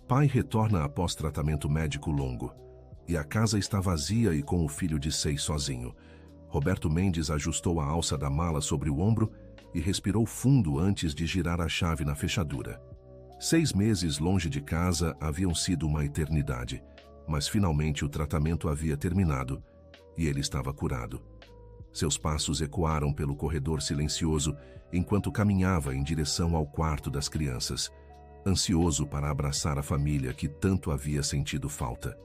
Pai retorna após tratamento médico longo. E a casa está vazia e com o filho de 6 sozinho. Roberto Mendes ajustou a alça da mala sobre o ombro e respirou fundo antes de girar a chave na fechadura. 6 meses longe de casa haviam sido uma eternidade, mas finalmente o tratamento havia terminado e ele estava curado. Seus passos ecoaram pelo corredor silencioso enquanto caminhava em direção ao quarto das crianças, ansioso para abraçar a família que tanto havia sentido falta.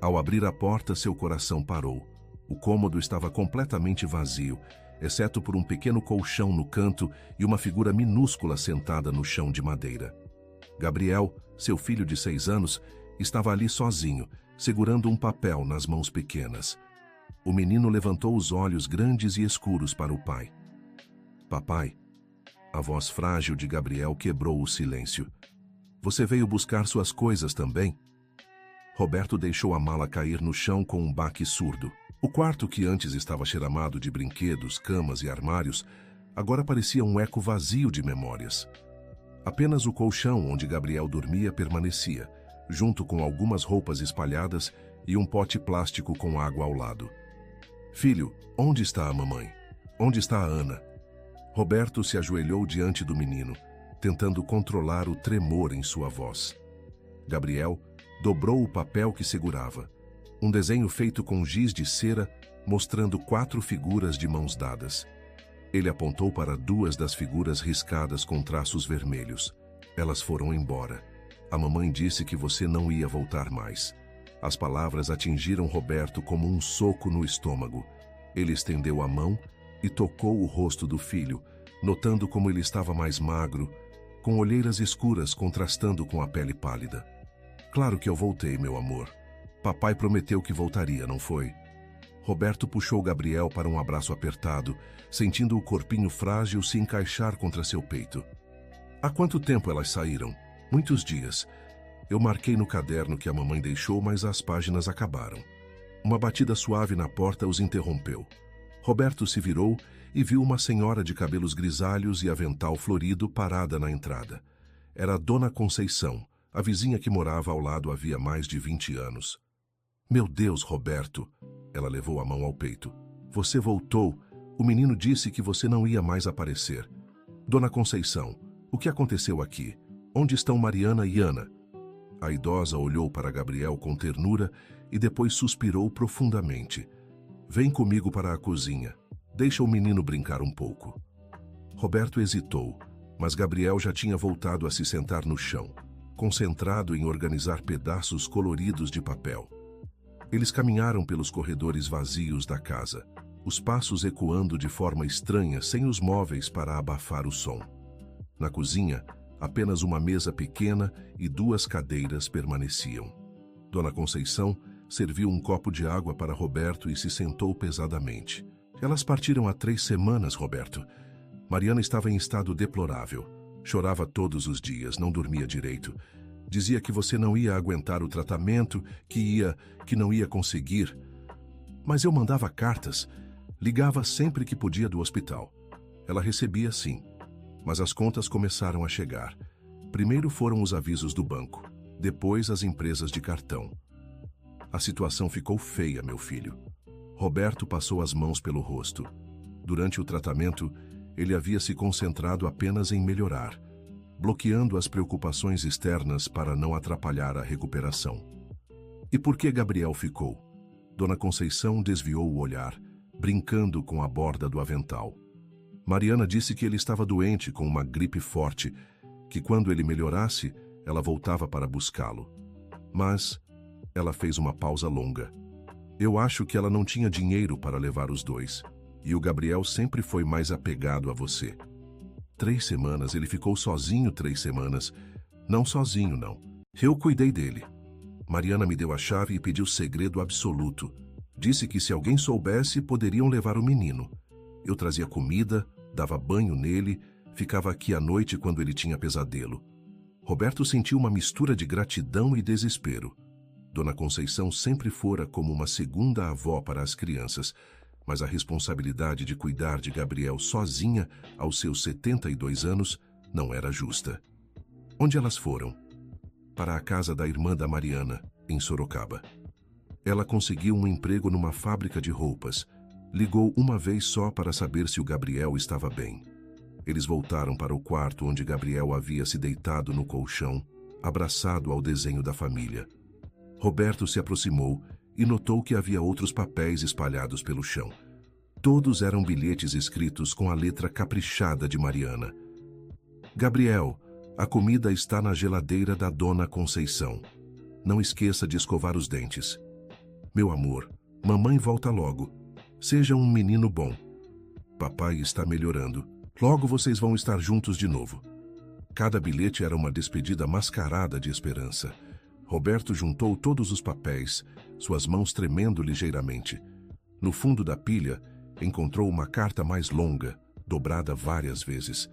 Ao abrir a porta, seu coração parou. O cômodo estava completamente vazio, exceto por um pequeno colchão no canto e uma figura minúscula sentada no chão de madeira. Gabriel, seu filho de 6 anos, estava ali sozinho, segurando um papel nas mãos pequenas. O menino levantou os olhos grandes e escuros para o pai. Papai, a voz frágil de Gabriel quebrou o silêncio. Você veio buscar suas coisas também? Roberto deixou a mala cair no chão com um baque surdo. O quarto, que antes estava cheiramado de brinquedos, camas e armários, agora parecia um eco vazio de memórias. Apenas o colchão onde Gabriel dormia permanecia, junto com algumas roupas espalhadas e um pote plástico com água ao lado. Filho, onde está a mamãe? Onde está a Ana? Roberto se ajoelhou diante do menino, tentando controlar o tremor em sua voz. Gabriel dobrou o papel que segurava. Um desenho feito com giz de cera, mostrando 4 figuras de mãos dadas. Ele apontou para 2 das figuras riscadas com traços vermelhos. Elas foram embora. A mamãe disse que você não ia voltar mais. As palavras atingiram Roberto como um soco no estômago. Ele estendeu a mão e tocou o rosto do filho, notando como ele estava mais magro, com olheiras escuras contrastando com a pele pálida. Claro que eu voltei, meu amor. Papai prometeu que voltaria, não foi? Roberto puxou Gabriel para um abraço apertado, sentindo o corpinho frágil se encaixar contra seu peito. Há quanto tempo elas saíram? Muitos dias. Eu marquei no caderno que a mamãe deixou, mas as páginas acabaram. Uma batida suave na porta os interrompeu. Roberto se virou e viu uma senhora de cabelos grisalhos e avental florido parada na entrada. Era a Dona Conceição, a vizinha que morava ao lado havia mais de 20 anos. Meu Deus, Roberto! Ela levou a mão ao peito. Você voltou. O menino disse que você não ia mais aparecer. Dona Conceição, o que aconteceu aqui? Onde estão Mariana e Ana? A idosa olhou para Gabriel com ternura e depois suspirou profundamente. Vem comigo para a cozinha. Deixa o menino brincar um pouco. Roberto hesitou, mas Gabriel já tinha voltado a se sentar no chão, concentrado em organizar pedaços coloridos de papel. Eles caminharam pelos corredores vazios da casa, os passos ecoando de forma estranha sem os móveis para abafar o som. Na cozinha, apenas uma mesa pequena e 2 cadeiras permaneciam. Dona Conceição serviu um copo de água para Roberto e se sentou pesadamente. Elas partiram há 3 semanas, Roberto. Mariana estava em estado deplorável. Chorava todos os dias, não dormia direito. Dizia que você não ia aguentar o tratamento, que não ia conseguir. Mas eu mandava cartas, ligava sempre que podia do hospital. Ela recebia sim, mas as contas começaram a chegar. Primeiro foram os avisos do banco, depois as empresas de cartão. A situação ficou feia, meu filho. Roberto passou as mãos pelo rosto. Durante o tratamento, ele havia se concentrado apenas em melhorar, bloqueando as preocupações externas para não atrapalhar a recuperação. E por que Gabriel ficou? Dona Conceição desviou o olhar, brincando com a borda do avental. Mariana disse que ele estava doente com uma gripe forte, que quando ele melhorasse, ela voltava para buscá-lo. Mas ela fez uma pausa longa. Eu acho que ela não tinha dinheiro para levar os 2. E o Gabriel sempre foi mais apegado a você. 3 semanas, ele ficou sozinho 3 semanas. Não sozinho, não. Eu cuidei dele. Mariana me deu a chave e pediu segredo absoluto. Disse que se alguém soubesse, poderiam levar o menino. Eu trazia comida, dava banho nele, ficava aqui à noite quando ele tinha pesadelo. Roberto sentiu uma mistura de gratidão e desespero. Dona Conceição sempre fora como uma segunda avó para as crianças, mas a responsabilidade de cuidar de Gabriel sozinha aos seus 72 anos não era justa. Onde elas foram? para a casa da irmã da Mariana, em Sorocaba. Ela conseguiu um emprego numa fábrica de roupas. Ligou uma vez só para saber se o Gabriel estava bem. Eles voltaram para o quarto onde Gabriel havia se deitado no colchão, abraçado ao desenho da família. Roberto se aproximou e notou que havia outros papéis espalhados pelo chão. Todos eram bilhetes escritos com a letra caprichada de Mariana. Gabriel, a comida está na geladeira da Dona Conceição. Não esqueça de escovar os dentes. Meu amor, mamãe volta logo. Seja um menino bom. Papai está melhorando. Logo vocês vão estar juntos de novo. Cada bilhete era uma despedida mascarada de esperança. Roberto juntou todos os papéis, suas mãos tremendo ligeiramente. No fundo da pilha, encontrou uma carta mais longa, dobrada várias vezes.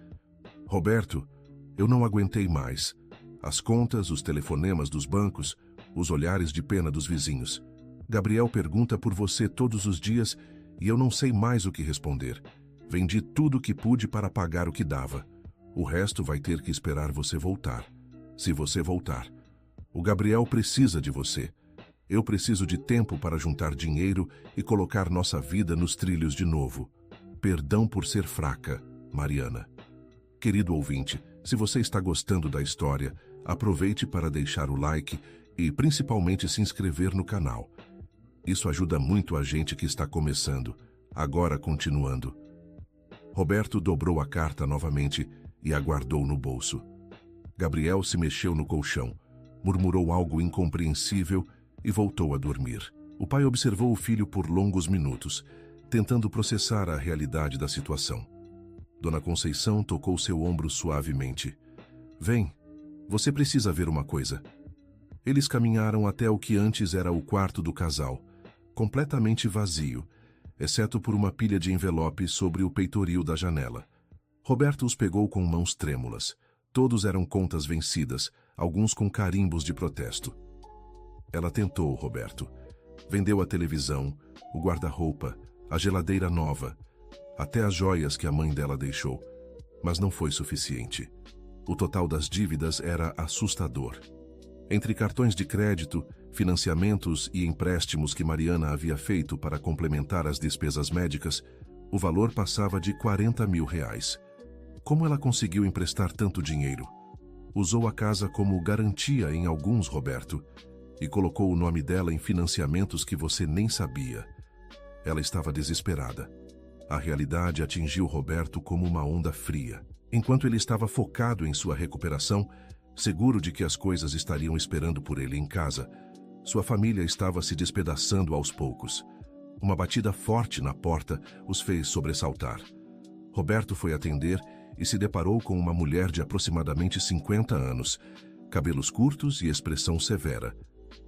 Roberto, eu não aguentei mais. As contas, os telefonemas dos bancos, os olhares de pena dos vizinhos. Gabriel pergunta por você todos os dias e eu não sei mais o que responder. Vendi tudo o que pude para pagar o que dava. O resto vai ter que esperar você voltar. Se você voltar. O Gabriel precisa de você. Eu preciso de tempo para juntar dinheiro e colocar nossa vida nos trilhos de novo. Perdão por ser fraca, Mariana. Querido ouvinte, se você está gostando da história, aproveite para deixar o like e principalmente se inscrever no canal. Isso ajuda muito a gente que está começando. Agora continuando. Roberto dobrou a carta novamente e a guardou no bolso. Gabriel se mexeu no colchão, murmurou algo incompreensível e voltou a dormir. O pai observou o filho por longos minutos, tentando processar a realidade da situação. Dona Conceição tocou seu ombro suavemente. Vem, você precisa ver uma coisa. Eles caminharam até o que antes era o quarto do casal, completamente vazio, exceto por uma pilha de envelopes sobre o peitoril da janela. Roberto os pegou com mãos trêmulas. Todos eram contas vencidas, alguns com carimbos de protesto. Ela tentou, Roberto. Vendeu a televisão, o guarda-roupa, a geladeira nova, até as joias que a mãe dela deixou. Mas não foi suficiente. O total das dívidas era assustador. Entre cartões de crédito, financiamentos e empréstimos que Mariana havia feito para complementar as despesas médicas, o valor passava de R$40 mil. Como ela conseguiu emprestar tanto dinheiro? Usou a casa como garantia em alguns, Roberto, e colocou o nome dela em financiamentos que você nem sabia. Ela estava desesperada. A realidade atingiu Roberto como uma onda fria. Enquanto ele estava focado em sua recuperação, seguro de que as coisas estariam esperando por ele em casa, sua família estava se despedaçando aos poucos. Uma batida forte na porta os fez sobressaltar. Roberto foi atender e se deparou com uma mulher de aproximadamente 50 anos, cabelos curtos e expressão severa.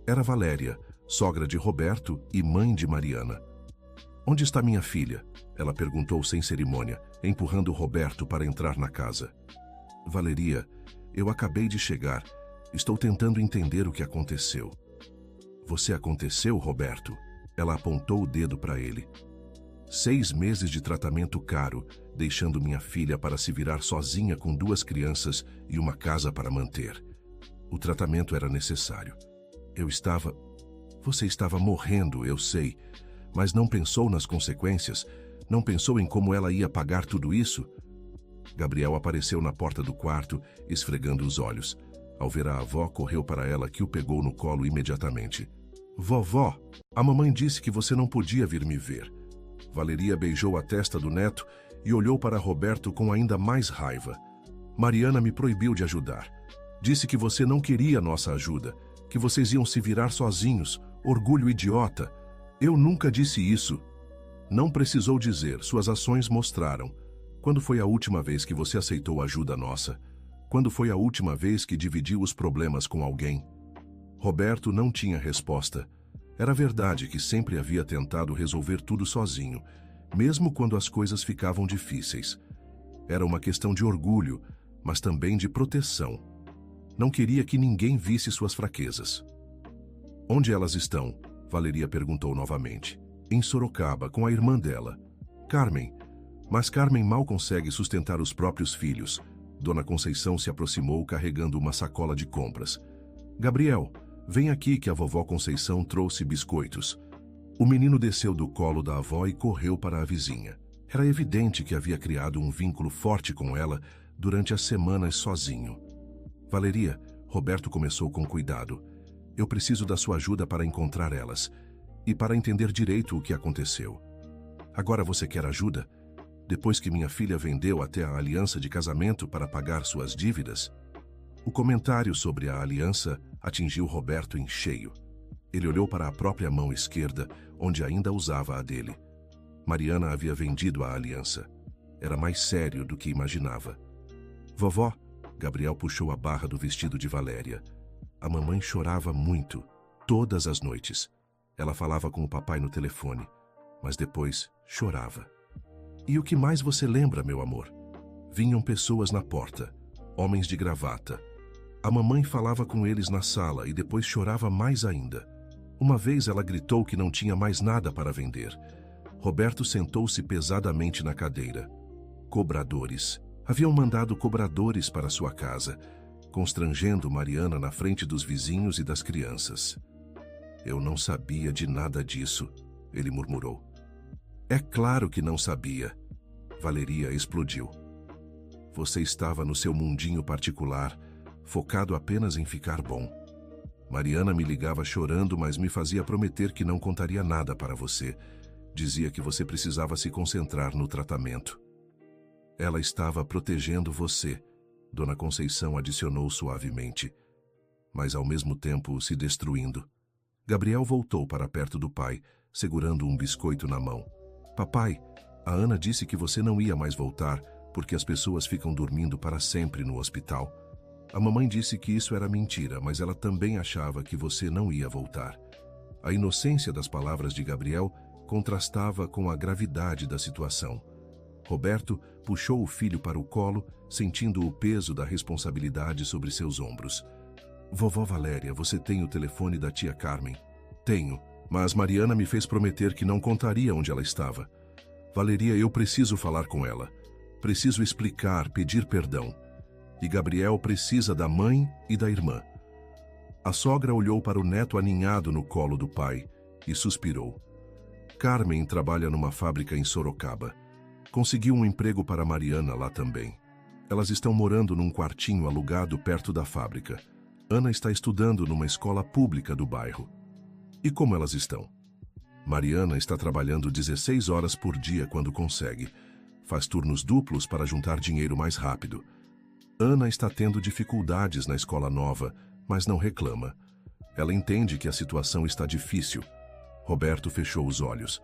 Era Valéria, sogra de Roberto e mãe de Mariana. Onde está minha filha? Ela perguntou sem cerimônia, empurrando Roberto para entrar na casa. Valeria, eu acabei de chegar. Estou tentando entender o que aconteceu. Você aconteceu, Roberto? Ela apontou o dedo para ele. 6 meses de tratamento caro, deixando minha filha para se virar sozinha com 2 crianças e uma casa para manter. O tratamento era necessário. Você estava morrendo, eu sei, mas não pensou nas consequências? Não pensou em como ela ia pagar tudo isso? Gabriel apareceu na porta do quarto, esfregando os olhos. Ao ver a avó, correu para ela, que o pegou no colo imediatamente. Vovó, a mamãe disse que você não podia vir me ver. Valeria beijou a testa do neto e olhou para Roberto com ainda mais raiva. Mariana me proibiu de ajudar. Disse que você não queria nossa ajuda, que vocês iam se virar sozinhos. Orgulho idiota. Eu nunca disse isso. Não precisou dizer, suas ações mostraram. Quando foi a última vez que você aceitou ajuda nossa? Quando foi a última vez que dividiu os problemas com alguém? Roberto não tinha resposta. Era verdade que sempre havia tentado resolver tudo sozinho, mesmo quando as coisas ficavam difíceis. Era uma questão de orgulho, mas também de proteção. Não queria que ninguém visse suas fraquezas. Onde elas estão? Valeria perguntou novamente. Em Sorocaba, com a irmã dela. Carmen. Mas Carmen mal consegue sustentar os próprios filhos. Dona Conceição se aproximou carregando uma sacola de compras. Gabriel, vem aqui que a vovó Conceição trouxe biscoitos. O menino desceu do colo da avó e correu para a vizinha. Era evidente que havia criado um vínculo forte com ela durante as semanas sozinho. Valeria, Roberto começou com cuidado. Eu preciso da sua ajuda para encontrar elas e para entender direito o que aconteceu. Agora você quer ajuda? Depois que minha filha vendeu até a aliança de casamento para pagar suas dívidas? O comentário sobre a aliança atingiu Roberto em cheio. Ele olhou para a própria mão esquerda, onde ainda usava a dele. Mariana havia vendido a aliança. Era mais sério do que imaginava. Vovó, Gabriel puxou a barra do vestido de Valéria. A mamãe chorava muito, todas as noites. Ela falava com o papai no telefone, mas depois chorava. E o que mais você lembra, meu amor? Vinham pessoas na porta, homens de gravata. A mamãe falava com eles na sala e depois chorava mais ainda. Uma vez ela gritou que não tinha mais nada para vender. Roberto sentou-se pesadamente na cadeira. Cobradores. Haviam mandado cobradores para sua casa, constrangendo Mariana na frente dos vizinhos e das crianças. Eu não sabia de nada disso, ele murmurou. É claro que não sabia. Valeria explodiu. Você estava no seu mundinho particular, focado apenas em ficar bom. Mariana me ligava chorando, mas me fazia prometer que não contaria nada para você. Dizia que você precisava se concentrar no tratamento. Ela estava protegendo você, Dona Conceição adicionou suavemente, mas ao mesmo tempo se destruindo. Gabriel voltou para perto do pai, segurando um biscoito na mão. Papai, a Ana disse que você não ia mais voltar porque as pessoas ficam dormindo para sempre no hospital. A mamãe disse que isso era mentira, mas ela também achava que você não ia voltar. A inocência das palavras de Gabriel contrastava com a gravidade da situação. Roberto puxou o filho para o colo, sentindo o peso da responsabilidade sobre seus ombros. Vovó Valéria, você tem o telefone da tia Carmen? Tenho, mas Mariana me fez prometer que não contaria onde ela estava. Valeria, eu preciso falar com ela. Preciso explicar, pedir perdão. E Gabriel precisa da mãe e da irmã. A sogra olhou para o neto aninhado no colo do pai e suspirou. Carmen trabalha numa fábrica em Sorocaba. Conseguiu um emprego para Mariana lá também. Elas estão morando num quartinho alugado perto da fábrica. Ana está estudando numa escola pública do bairro. E como elas estão? Mariana está trabalhando 16 horas por dia quando consegue. Faz turnos duplos para juntar dinheiro mais rápido. Ana está tendo dificuldades na escola nova, mas não reclama. Ela entende que a situação está difícil. Roberto fechou os olhos.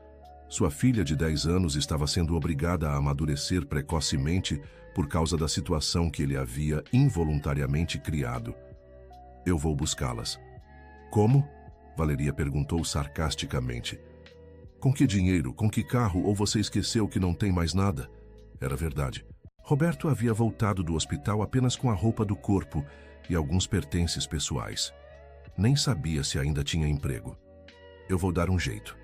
Sua filha de 10 anos estava sendo obrigada a amadurecer precocemente por causa da situação que ele havia involuntariamente criado. Eu vou buscá-las. Como? Valeria perguntou sarcasticamente. Com que dinheiro, com que carro, ou você esqueceu que não tem mais nada? Era verdade. Roberto havia voltado do hospital apenas com a roupa do corpo e alguns pertences pessoais. Nem sabia se ainda tinha emprego. Eu vou dar um jeito.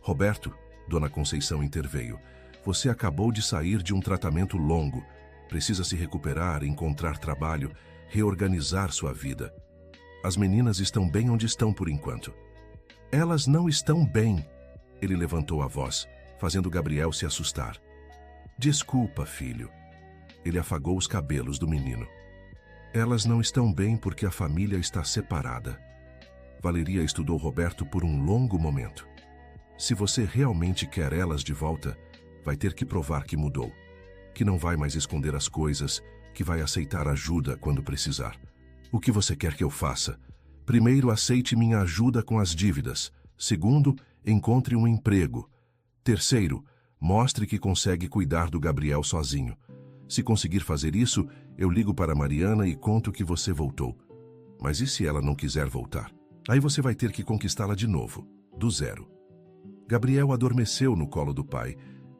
Roberto, Dona Conceição interveio. Você acabou de sair de um tratamento longo. Precisa se recuperar, encontrar trabalho, reorganizar sua vida. As meninas estão bem onde estão por enquanto. Elas não estão bem. Ele levantou a voz, fazendo Gabriel se assustar. Desculpa, filho. Ele afagou os cabelos do menino. Elas não estão bem porque a família está separada. Valeria estudou Roberto por um longo momento. Se você realmente quer elas de volta, vai ter que provar que mudou, que não vai mais esconder as coisas, que vai aceitar ajuda quando precisar. O que você quer que eu faça? Primeiro, aceite minha ajuda com as dívidas. Segundo, encontre um emprego. Terceiro, mostre que consegue cuidar do Gabriel sozinho. Se conseguir fazer isso, eu ligo para Mariana e conto que você voltou. Mas e se ela não quiser voltar? Aí você vai ter que conquistá-la de novo, do zero. Gabriel adormeceu no colo do pai,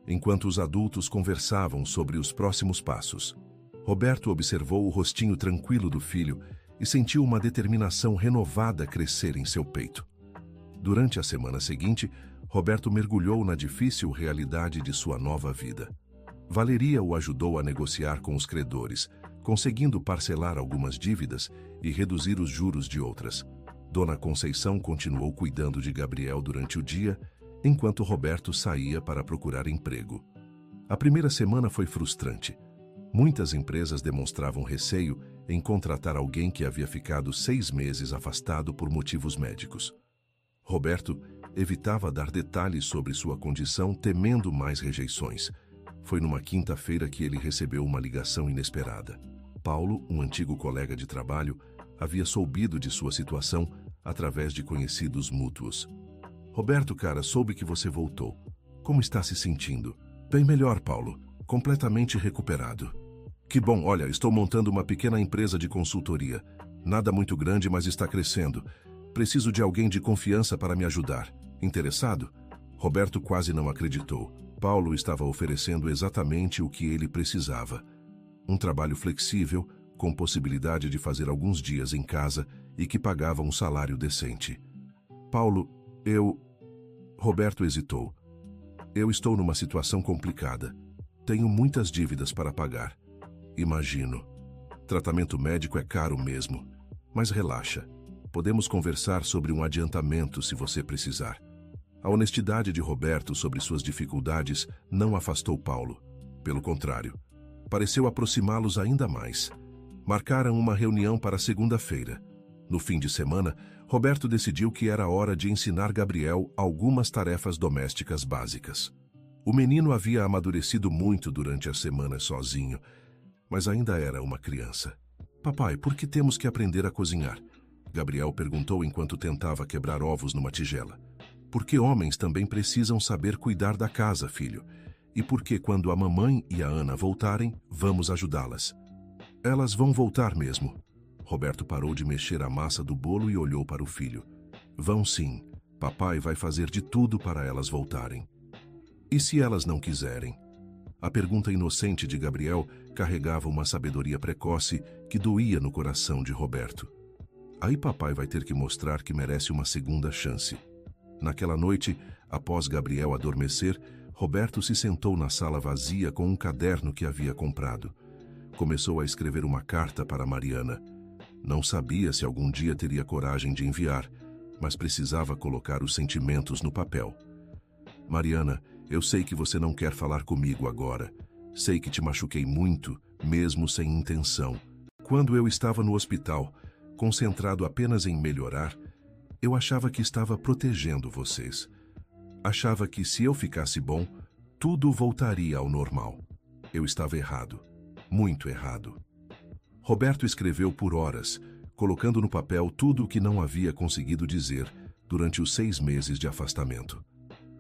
enquanto os adultos conversavam sobre os próximos passos. Roberto observou o rostinho tranquilo do filho e sentiu uma determinação renovada crescer em seu peito. Durante a semana seguinte, Roberto mergulhou na difícil realidade de sua nova vida. Valeria o ajudou a negociar com os credores, conseguindo parcelar algumas dívidas e reduzir os juros de outras. Dona Conceição continuou cuidando de Gabriel durante o dia, enquanto Roberto saía para procurar emprego. A primeira semana foi frustrante. Muitas empresas demonstravam receio em contratar alguém que havia ficado 6 meses afastado por motivos médicos. Roberto evitava dar detalhes sobre sua condição, temendo mais rejeições. Foi numa quinta-feira que ele recebeu uma ligação inesperada. Paulo, um antigo colega de trabalho, havia soubido de sua situação através de conhecidos mútuos. Roberto, cara, soube que você voltou. Como está se sentindo? Bem melhor, Paulo. Completamente recuperado. Que bom, olha, estou montando uma pequena empresa de consultoria. Nada muito grande, mas está crescendo. Preciso de alguém de confiança para me ajudar. Interessado? Roberto quase não acreditou. Paulo estava oferecendo exatamente o que ele precisava. Um trabalho flexível, com possibilidade de fazer alguns dias em casa e que pagava um salário decente. Paulo, Roberto hesitou. Eu estou numa situação complicada. Tenho muitas dívidas para pagar. Imagino. Tratamento médico é caro mesmo. Mas relaxa. Podemos conversar sobre um adiantamento se você precisar. A honestidade de Roberto sobre suas dificuldades não afastou Paulo. Pelo contrário, pareceu aproximá-los ainda mais. Marcaram uma reunião para segunda-feira. No fim de semana, Roberto decidiu que era hora de ensinar Gabriel algumas tarefas domésticas básicas. O menino havia amadurecido muito durante as semanas sozinho, mas ainda era uma criança. Papai, por que temos que aprender a cozinhar? Gabriel perguntou enquanto tentava quebrar ovos numa tigela. Porque homens também precisam saber cuidar da casa, filho. E porque quando a mamãe e a Ana voltarem, vamos ajudá-las. Elas vão voltar mesmo. Roberto parou de mexer a massa do bolo e olhou para o filho. Vão sim. Papai vai fazer de tudo para elas voltarem. E se elas não quiserem? A pergunta inocente de Gabriel carregava uma sabedoria precoce que doía no coração de Roberto. Aí papai vai ter que mostrar que merece uma segunda chance. Naquela noite, após Gabriel adormecer, Roberto se sentou na sala vazia com um caderno que havia comprado. Começou a escrever uma carta para Mariana. Não sabia se algum dia teria coragem de enviar, mas precisava colocar os sentimentos no papel. Mariana, eu sei que você não quer falar comigo agora. Sei que te machuquei muito, mesmo sem intenção. Quando eu estava no hospital, concentrado apenas em melhorar, eu achava que estava protegendo vocês. Achava que se eu ficasse bom, tudo voltaria ao normal. Eu estava errado. Muito errado. Roberto escreveu por horas, colocando no papel tudo o que não havia conseguido dizer durante os 6 meses de afastamento.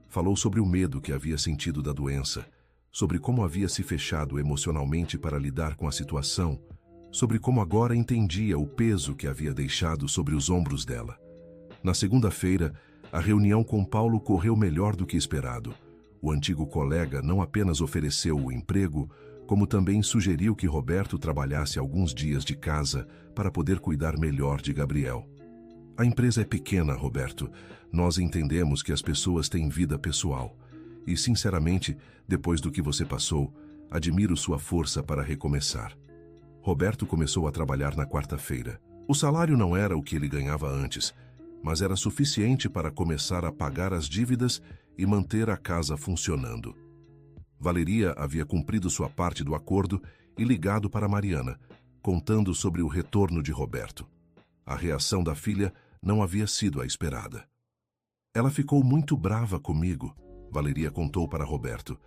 Falou sobre o medo que havia sentido da doença, sobre como havia se fechado emocionalmente para lidar com a situação, sobre como agora entendia o peso que havia deixado sobre os ombros dela. Na segunda-feira, a reunião com Paulo correu melhor do que esperado. O antigo colega não apenas ofereceu o emprego, como também sugeriu que Roberto trabalhasse alguns dias de casa para poder cuidar melhor de Gabriel. A empresa é pequena, Roberto. Nós entendemos que as pessoas têm vida pessoal. E, sinceramente, depois do que você passou, admiro sua força para recomeçar. Roberto começou a trabalhar na quarta-feira. O salário não era o que ele ganhava antes, mas era suficiente para começar a pagar as dívidas e manter a casa funcionando. Valeria havia cumprido sua parte do acordo e ligado para Mariana, contando sobre o retorno de Roberto. A reação da filha não havia sido a esperada. Ela ficou muito brava comigo, Valeria contou para Roberto.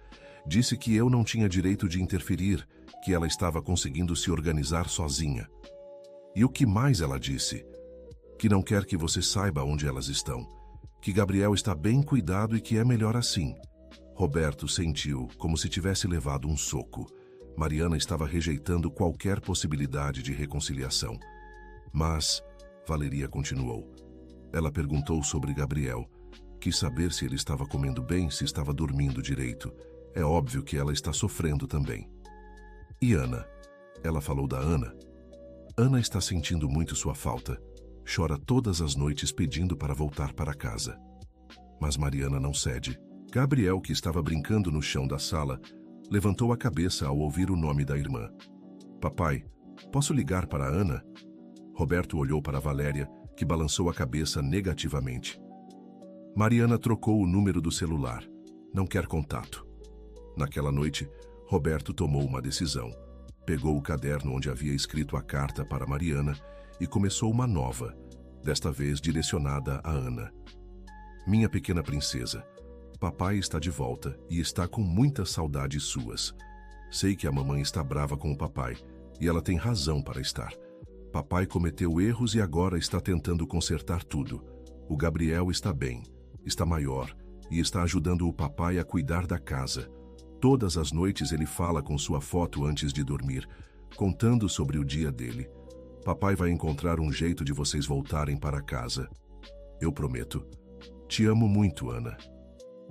Disse que eu não tinha direito de interferir, que ela estava conseguindo se organizar sozinha. E o que mais ela disse? Que não quer que você saiba onde elas estão, que Gabriel está bem cuidado e que é melhor assim. Roberto sentiu como se tivesse levado um soco. Mariana estava rejeitando qualquer possibilidade de reconciliação. Mas, Valeria continuou, ela perguntou sobre Gabriel. Quis saber se ele estava comendo bem, se estava dormindo direito. É óbvio que ela está sofrendo também. E Ana? Ela falou da Ana. Ana está sentindo muito sua falta. Chora todas as noites pedindo para voltar para casa. Mas Mariana não cede. Gabriel, que estava brincando no chão da sala, levantou a cabeça ao ouvir o nome da irmã. Papai, Posso ligar para a Ana? Roberto olhou para Valéria, que balançou a cabeça negativamente. Mariana trocou o número do celular. Não quer contato. Naquela noite, Roberto tomou uma decisão. Pegou o caderno onde havia escrito a carta para Mariana e começou uma nova, desta vez direcionada a Ana. Minha pequena princesa, papai está de volta e está com muitas saudades suas. Sei que a mamãe está brava com o papai e ela tem razão para estar. Papai cometeu erros e agora está tentando consertar tudo. O Gabriel está bem, está maior e está ajudando o papai a cuidar da casa. Todas as noites ele fala com sua foto antes de dormir, contando sobre o dia dele. Papai vai encontrar um jeito de vocês voltarem para casa. Eu prometo. Te amo muito, Ana.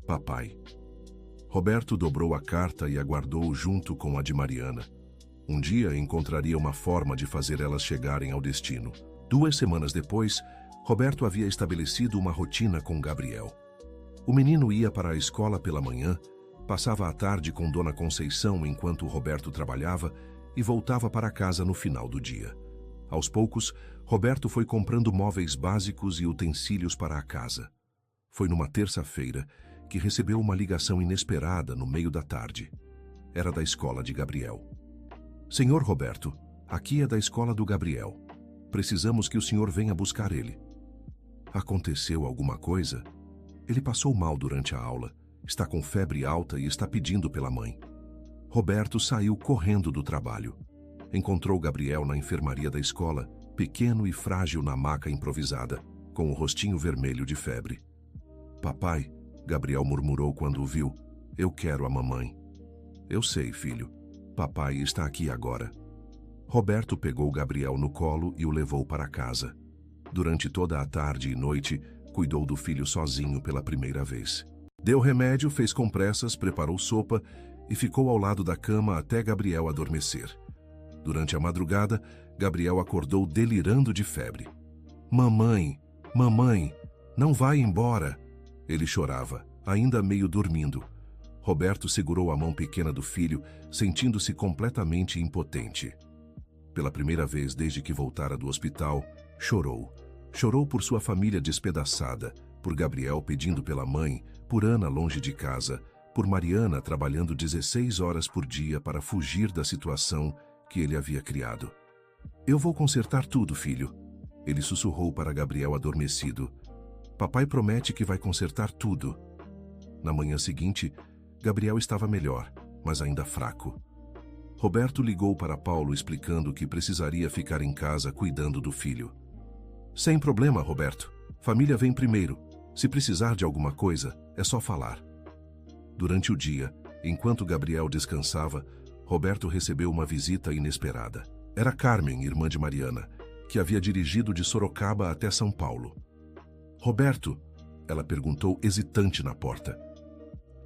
Papai. Roberto dobrou a carta e a guardou junto com a de Mariana. Um dia encontraria uma forma de fazer elas chegarem ao destino. 2 semanas depois, Roberto havia estabelecido uma rotina com Gabriel. O menino ia para a escola pela manhã, passava a tarde com Dona Conceição enquanto Roberto trabalhava e voltava para casa no final do dia. Aos poucos, Roberto foi comprando móveis básicos e utensílios para a casa. Foi numa terça-feira que recebeu uma ligação inesperada no meio da tarde. Era da escola de Gabriel. Senhor Roberto, aqui é da escola do Gabriel. Precisamos que o senhor venha buscar ele. Aconteceu alguma coisa? Ele passou mal durante a aula, está com febre alta e está pedindo pela mãe. Roberto saiu correndo do trabalho. Encontrou Gabriel na enfermaria da escola, pequeno e frágil na maca improvisada, com o rostinho vermelho de febre. Papai, Gabriel murmurou quando o viu, eu quero a mamãe. Eu sei, filho. Papai está aqui agora. Roberto pegou Gabriel no colo e o levou para casa. Durante toda a tarde e noite, cuidou do filho sozinho pela primeira vez. Deu remédio, fez compressas, preparou sopa e ficou ao lado da cama até Gabriel adormecer. Durante a madrugada, Gabriel acordou delirando de febre. Mamãe, mamãe, não vai embora. Ele chorava, ainda meio dormindo. Roberto segurou a mão pequena do filho, sentindo-se completamente impotente. Pela primeira vez desde que voltara do hospital, chorou. Chorou por sua família despedaçada, por Gabriel pedindo pela mãe, por Ana longe de casa, por Mariana trabalhando 16 horas por dia para fugir da situação que ele havia criado. Eu vou consertar tudo, filho. Ele sussurrou para Gabriel adormecido. Papai promete que vai consertar tudo. Na manhã seguinte, Gabriel estava melhor, mas ainda fraco. Roberto ligou para Paulo explicando que precisaria ficar em casa cuidando do filho. Sem problema, Roberto. Família vem primeiro. Se precisar de alguma coisa, é só falar. Durante o dia, enquanto Gabriel descansava, Roberto recebeu uma visita inesperada. Era Carmen, irmã de Mariana, que havia dirigido de Sorocaba até São Paulo. Roberto, ela perguntou hesitante na porta.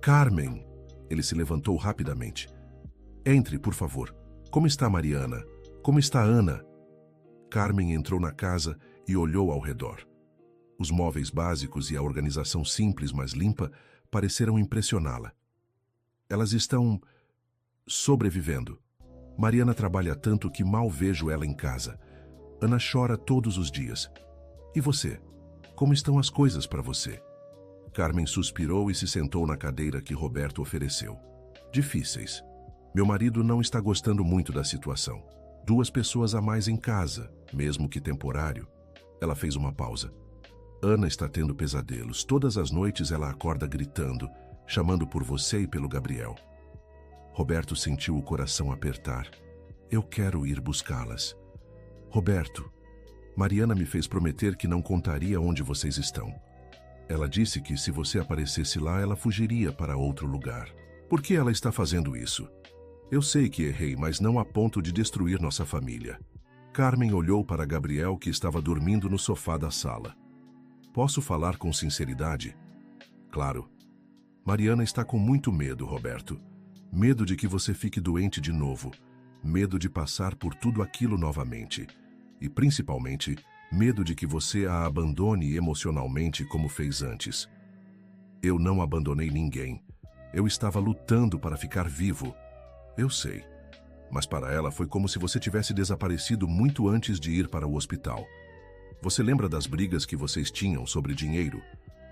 Carmen, ele se levantou rapidamente. Entre, por favor. Como está Mariana? Como está Ana? Carmen entrou na casa e olhou ao redor. Os móveis básicos e a organização simples, mas limpa, pareceram impressioná-la. Elas estão sobrevivendo. Mariana trabalha tanto que mal vejo ela em casa. Ana chora todos os dias. E você? Como estão as coisas para você? Carmen suspirou e se sentou na cadeira que Roberto ofereceu. Difíceis. Meu marido não está gostando muito da situação. 2 pessoas a mais em casa, mesmo que temporário. Ela fez uma pausa. Ana está tendo pesadelos. Todas as noites ela acorda gritando, chamando por você e pelo Gabriel. Roberto sentiu o coração apertar. Eu quero ir buscá-las. Roberto, Mariana me fez prometer que não contaria onde vocês estão. Ela disse que se você aparecesse lá, ela fugiria para outro lugar. Por que ela está fazendo isso? Eu sei que errei, mas não a ponto de destruir nossa família. Carmen olhou para Gabriel, que estava dormindo no sofá da sala. Posso falar com sinceridade? Claro. Mariana está com muito medo, Roberto. Medo de que você fique doente de novo. Medo de passar por tudo aquilo novamente. E, principalmente, medo de que você a abandone emocionalmente como fez antes. Eu não abandonei ninguém. Eu estava lutando para ficar vivo. Eu sei. Mas para ela foi como se você tivesse desaparecido muito antes de ir para o hospital. Você lembra das brigas que vocês tinham sobre dinheiro?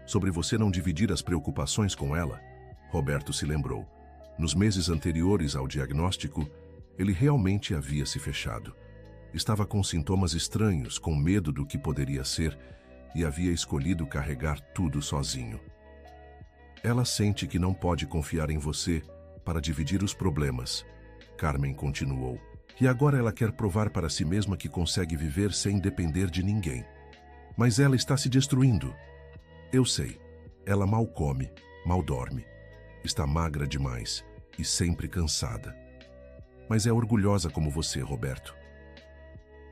Sobre você não dividir as preocupações com ela? Roberto se lembrou. Nos meses anteriores ao diagnóstico, ele realmente havia se fechado. Estava com sintomas estranhos, com medo do que poderia ser, e havia escolhido carregar tudo sozinho. Ela sente que não pode confiar em você para dividir os problemas. Carmen continuou. E agora ela quer provar para si mesma que consegue viver sem depender de ninguém. Mas ela está se destruindo. Eu sei. Ela mal come, mal dorme. Está magra demais e sempre cansada. Mas é orgulhosa como você, Roberto.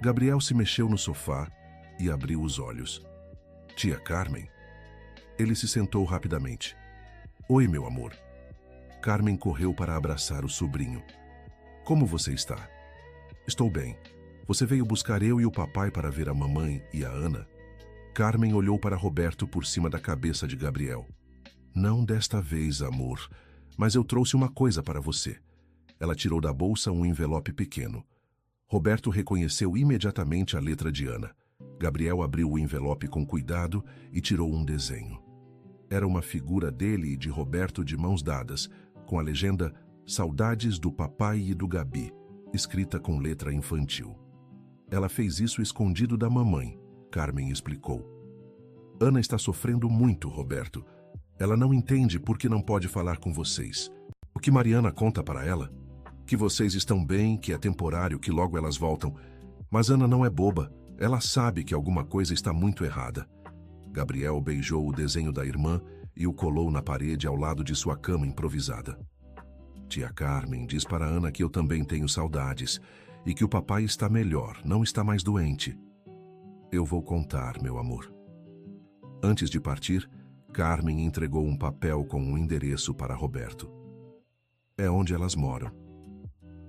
Gabriel se mexeu no sofá e abriu os olhos. Tia Carmen? Ele se sentou rapidamente. Oi, meu amor. Carmen correu para abraçar o sobrinho. Como você está? Estou bem. Você veio buscar eu e o papai para ver a mamãe e a Ana? Carmen olhou para Roberto por cima da cabeça de Gabriel. Não desta vez, amor, mas eu trouxe uma coisa para você. Ela tirou da bolsa um envelope pequeno. Roberto reconheceu imediatamente a letra de Ana. Gabriel abriu o envelope com cuidado e tirou um desenho. Era uma figura dele e de Roberto de mãos dadas, com a legenda Saudades do Papai e do Gabi, escrita com letra infantil. Ela fez isso escondido da mamãe, Carmen explicou. Ana está sofrendo muito, Roberto. Ela não entende por que não pode falar com vocês. O que Mariana conta para ela? Que vocês estão bem, que é temporário, que logo elas voltam. Mas Ana não é boba. Ela sabe que alguma coisa está muito errada. Gabriel beijou o desenho da irmã e o colou na parede ao lado de sua cama improvisada. Tia Carmen diz para Ana que eu também tenho saudades e que o papai está melhor, não está mais doente. Eu vou contar, meu amor. Antes de partir, Carmen entregou um papel com um endereço para Roberto. É onde elas moram.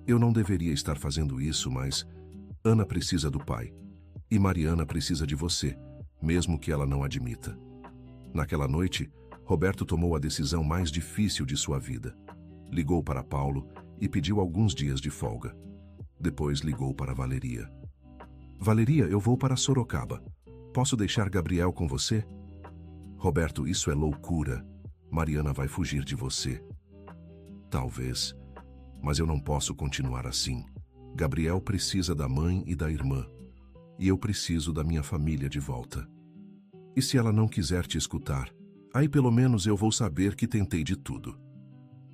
Eu não deveria estar fazendo isso, mas Ana precisa do pai. E Mariana precisa de você, mesmo que ela não admita. Naquela noite, Roberto tomou a decisão mais difícil de sua vida. Ligou para Paulo e pediu alguns dias de folga. Depois ligou para Valeria. Valeria, eu vou para Sorocaba. Posso deixar Gabriel com você? Roberto, isso é loucura. Mariana vai fugir de você. Talvez, mas eu não posso continuar assim. Gabriel precisa da mãe e da irmã. E eu preciso da minha família de volta. E se ela não quiser te escutar, aí pelo menos eu vou saber que tentei de tudo.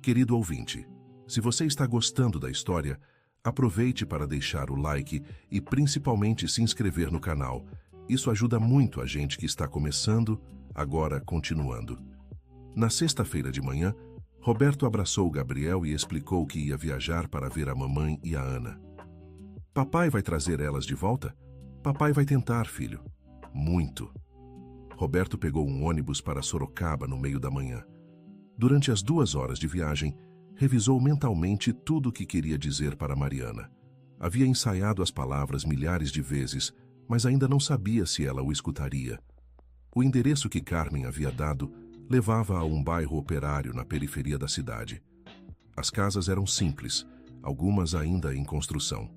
Querido ouvinte, se você está gostando da história, aproveite para deixar o like e principalmente se inscrever no canal. Isso ajuda muito a gente que está começando, agora continuando. Na sexta-feira de manhã, Roberto abraçou Gabriel e explicou que ia viajar para ver a mamãe e a Ana. Papai vai trazer elas de volta? Papai vai tentar, filho. Muito. Roberto pegou um ônibus para Sorocaba no meio da manhã. Durante as 2 horas de viagem, revisou mentalmente tudo o que queria dizer para Mariana. Havia ensaiado as palavras milhares de vezes, mas ainda não sabia se ela o escutaria. O endereço que Carmen havia dado levava a um bairro operário na periferia da cidade. As casas eram simples, algumas ainda em construção.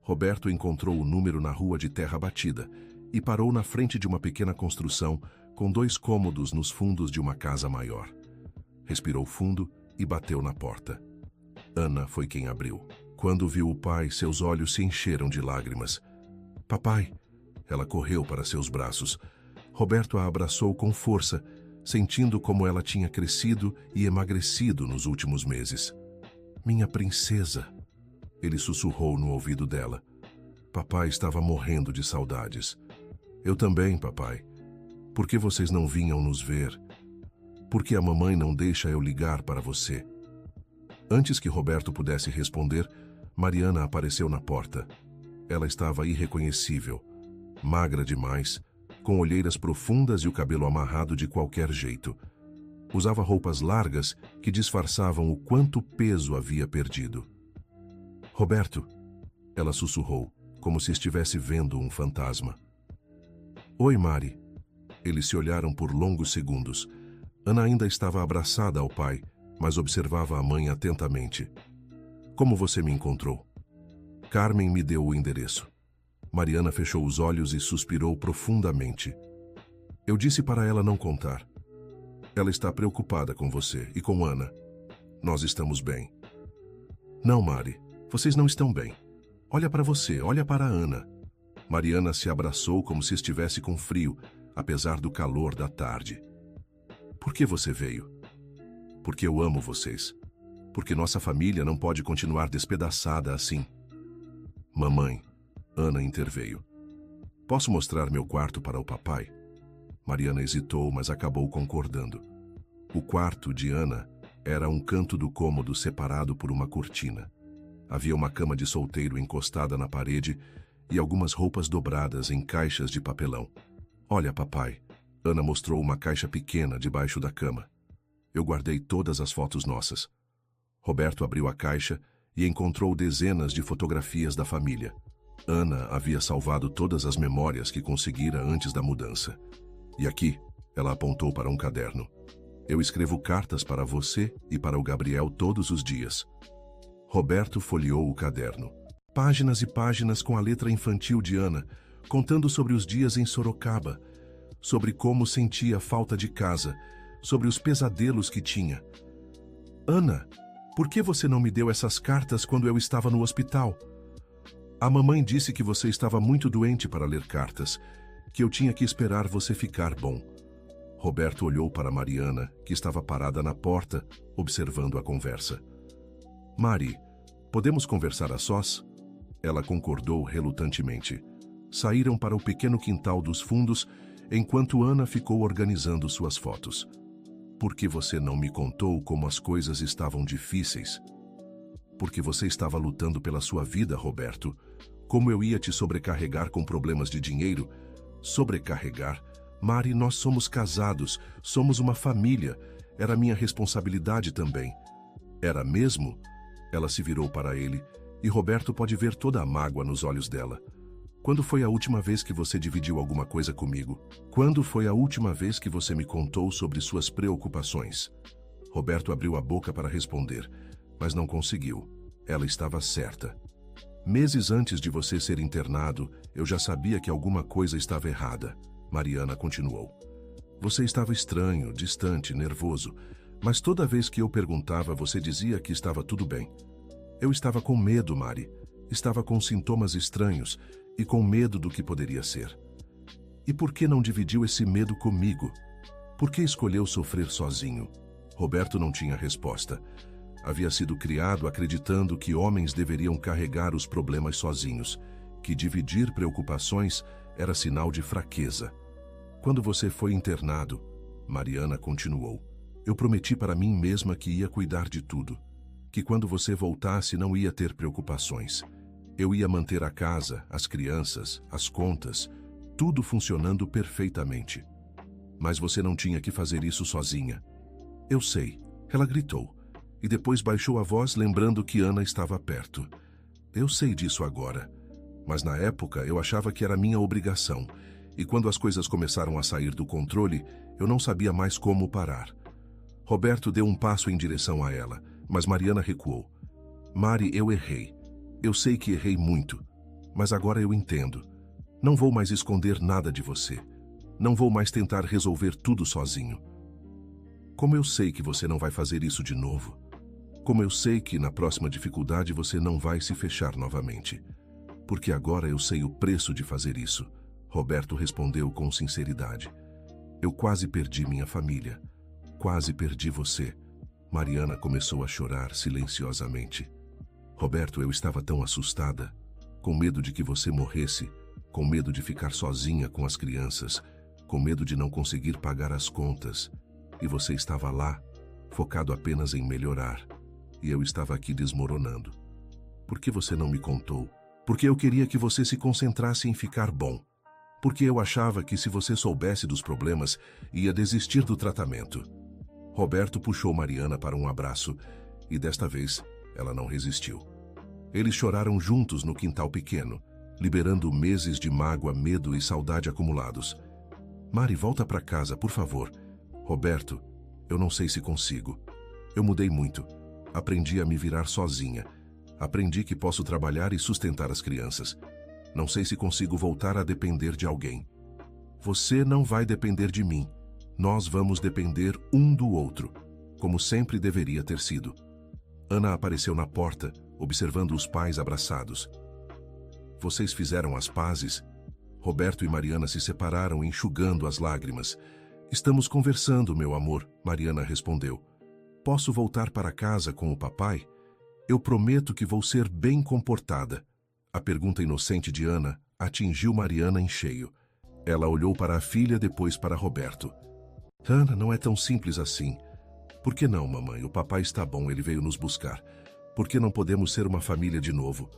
Roberto encontrou o número na rua de terra batida e parou na frente de uma pequena construção com 2 cômodos nos fundos de uma casa maior. Respirou fundo e bateu na porta. Ana foi quem abriu. Quando viu o pai, seus olhos se encheram de lágrimas. Papai! Ela correu para seus braços. Roberto a abraçou com força, sentindo como ela tinha crescido e emagrecido nos últimos meses. Minha princesa! Ele sussurrou no ouvido dela. Papai estava morrendo de saudades. Eu também, papai. Por que vocês não vinham nos ver? Por que a mamãe não deixa eu ligar para você? Antes que Roberto pudesse responder, Mariana apareceu na porta. Ela estava irreconhecível, magra demais, com olheiras profundas e o cabelo amarrado de qualquer jeito. Usava roupas largas que disfarçavam o quanto peso havia perdido. Roberto, ela sussurrou, como se estivesse vendo um fantasma. Oi, Mari. Eles se olharam por longos segundos. Ana ainda estava abraçada ao pai, mas observava a mãe atentamente. Como você me encontrou? Carmen me deu o endereço. Mariana fechou os olhos e suspirou profundamente. Eu disse para ela não contar. Ela está preocupada com você e com Ana. Nós estamos bem. Não, Mari, vocês não estão bem. Olha para você, olha para a Ana. Mariana se abraçou como se estivesse com frio, apesar do calor da tarde. Por que você veio? Porque eu amo vocês. Porque nossa família não pode continuar despedaçada assim. Mamãe, Ana interveio. Posso mostrar meu quarto para o papai? Mariana hesitou, mas acabou concordando. O quarto de Ana era um canto do cômodo separado por uma cortina. Havia uma cama de solteiro encostada na parede e algumas roupas dobradas em caixas de papelão. Olha, papai. Ana mostrou uma caixa pequena debaixo da cama. Eu guardei todas as fotos nossas. Roberto abriu a caixa e encontrou dezenas de fotografias da família. Ana havia salvado todas as memórias que conseguira antes da mudança. E aqui, ela apontou para um caderno. Eu escrevo cartas para você e para o Gabriel todos os dias. Roberto folheou o caderno. Páginas e páginas com a letra infantil de Ana, contando sobre os dias em Sorocaba, sobre como sentia falta de casa, sobre os pesadelos que tinha. Ana, por que você não me deu essas cartas quando eu estava no hospital? A mamãe disse que você estava muito doente para ler cartas, que eu tinha que esperar você ficar bom. Roberto olhou para Mariana, que estava parada na porta, observando a conversa. Mari, podemos conversar a sós? Ela concordou relutantemente. Saíram para o pequeno quintal dos fundos, enquanto Ana ficou organizando suas fotos. Por que você não me contou como as coisas estavam difíceis? Porque você estava lutando pela sua vida, Roberto. Como eu ia te sobrecarregar com problemas de dinheiro? Sobrecarregar? Mari, nós somos casados, somos uma família. Era minha responsabilidade também. Era mesmo? Ela se virou para ele, e Roberto pode ver toda a mágoa nos olhos dela. Quando foi a última vez que você dividiu alguma coisa comigo? Quando foi a última vez que você me contou sobre suas preocupações? Roberto abriu a boca para responder, mas não conseguiu. Ela estava certa. Meses antes de você ser internado, eu já sabia que alguma coisa estava errada. Mariana continuou. Você estava estranho, distante, nervoso, mas toda vez que eu perguntava, você dizia que estava tudo bem. Eu estava com medo, Mari. Estava com sintomas estranhos e com medo do que poderia ser. E por que não dividiu esse medo comigo? Por que escolheu sofrer sozinho? Roberto não tinha resposta. Havia sido criado acreditando que homens deveriam carregar os problemas sozinhos, que dividir preocupações era sinal de fraqueza. Quando você foi internado, Mariana continuou, eu prometi para mim mesma que ia cuidar de tudo, que quando você voltasse não ia ter preocupações. Eu ia manter a casa, as crianças, as contas, tudo funcionando perfeitamente. Mas você não tinha que fazer isso sozinha. Eu sei, ela gritou, e depois baixou a voz lembrando que Ana estava perto. Eu sei disso agora, mas na época eu achava que era minha obrigação, e quando as coisas começaram a sair do controle, eu não sabia mais como parar. Roberto deu um passo em direção a ela, mas Mariana recuou. Mari, eu errei. Eu sei que errei muito, mas agora eu entendo. Não vou mais esconder nada de você. Não vou mais tentar resolver tudo sozinho. Como eu sei que você não vai fazer isso de novo. Como eu sei que na próxima dificuldade você não vai se fechar novamente. Porque agora eu sei o preço de fazer isso. Roberto respondeu com sinceridade. Eu quase perdi minha família. Quase perdi você. Mariana começou a chorar silenciosamente. Roberto, eu estava tão assustada, com medo de que você morresse, com medo de ficar sozinha com as crianças, com medo de não conseguir pagar as contas. E você estava lá, focado apenas em melhorar, e eu estava aqui desmoronando. Por que você não me contou? Porque eu queria que você se concentrasse em ficar bom. Porque eu achava que se você soubesse dos problemas, ia desistir do tratamento. Roberto puxou Mariana para um abraço, e desta vez ela não resistiu. Eles choraram juntos no quintal pequeno, liberando meses de mágoa, medo e saudade acumulados. Mari, volta para casa, por favor. Roberto, eu não sei se consigo. Eu mudei muito. Aprendi a me virar sozinha. Aprendi que posso trabalhar e sustentar as crianças. Não sei se consigo voltar a depender de alguém. Você não vai depender de mim. Nós vamos depender um do outro, como sempre deveria ter sido. Ana apareceu na porta, observando os pais abraçados. Vocês fizeram as pazes? Roberto e Mariana se separaram, enxugando as lágrimas. Estamos conversando, meu amor, Mariana respondeu. Posso voltar para casa com o papai? Eu prometo que vou ser bem comportada. A pergunta inocente de Ana atingiu Mariana em cheio. Ela olhou para a filha, depois para Roberto. Ana, não é tão simples assim. Por que não, mamãe? O papai está bom, ele veio nos buscar. Por que não podemos ser uma família de novo?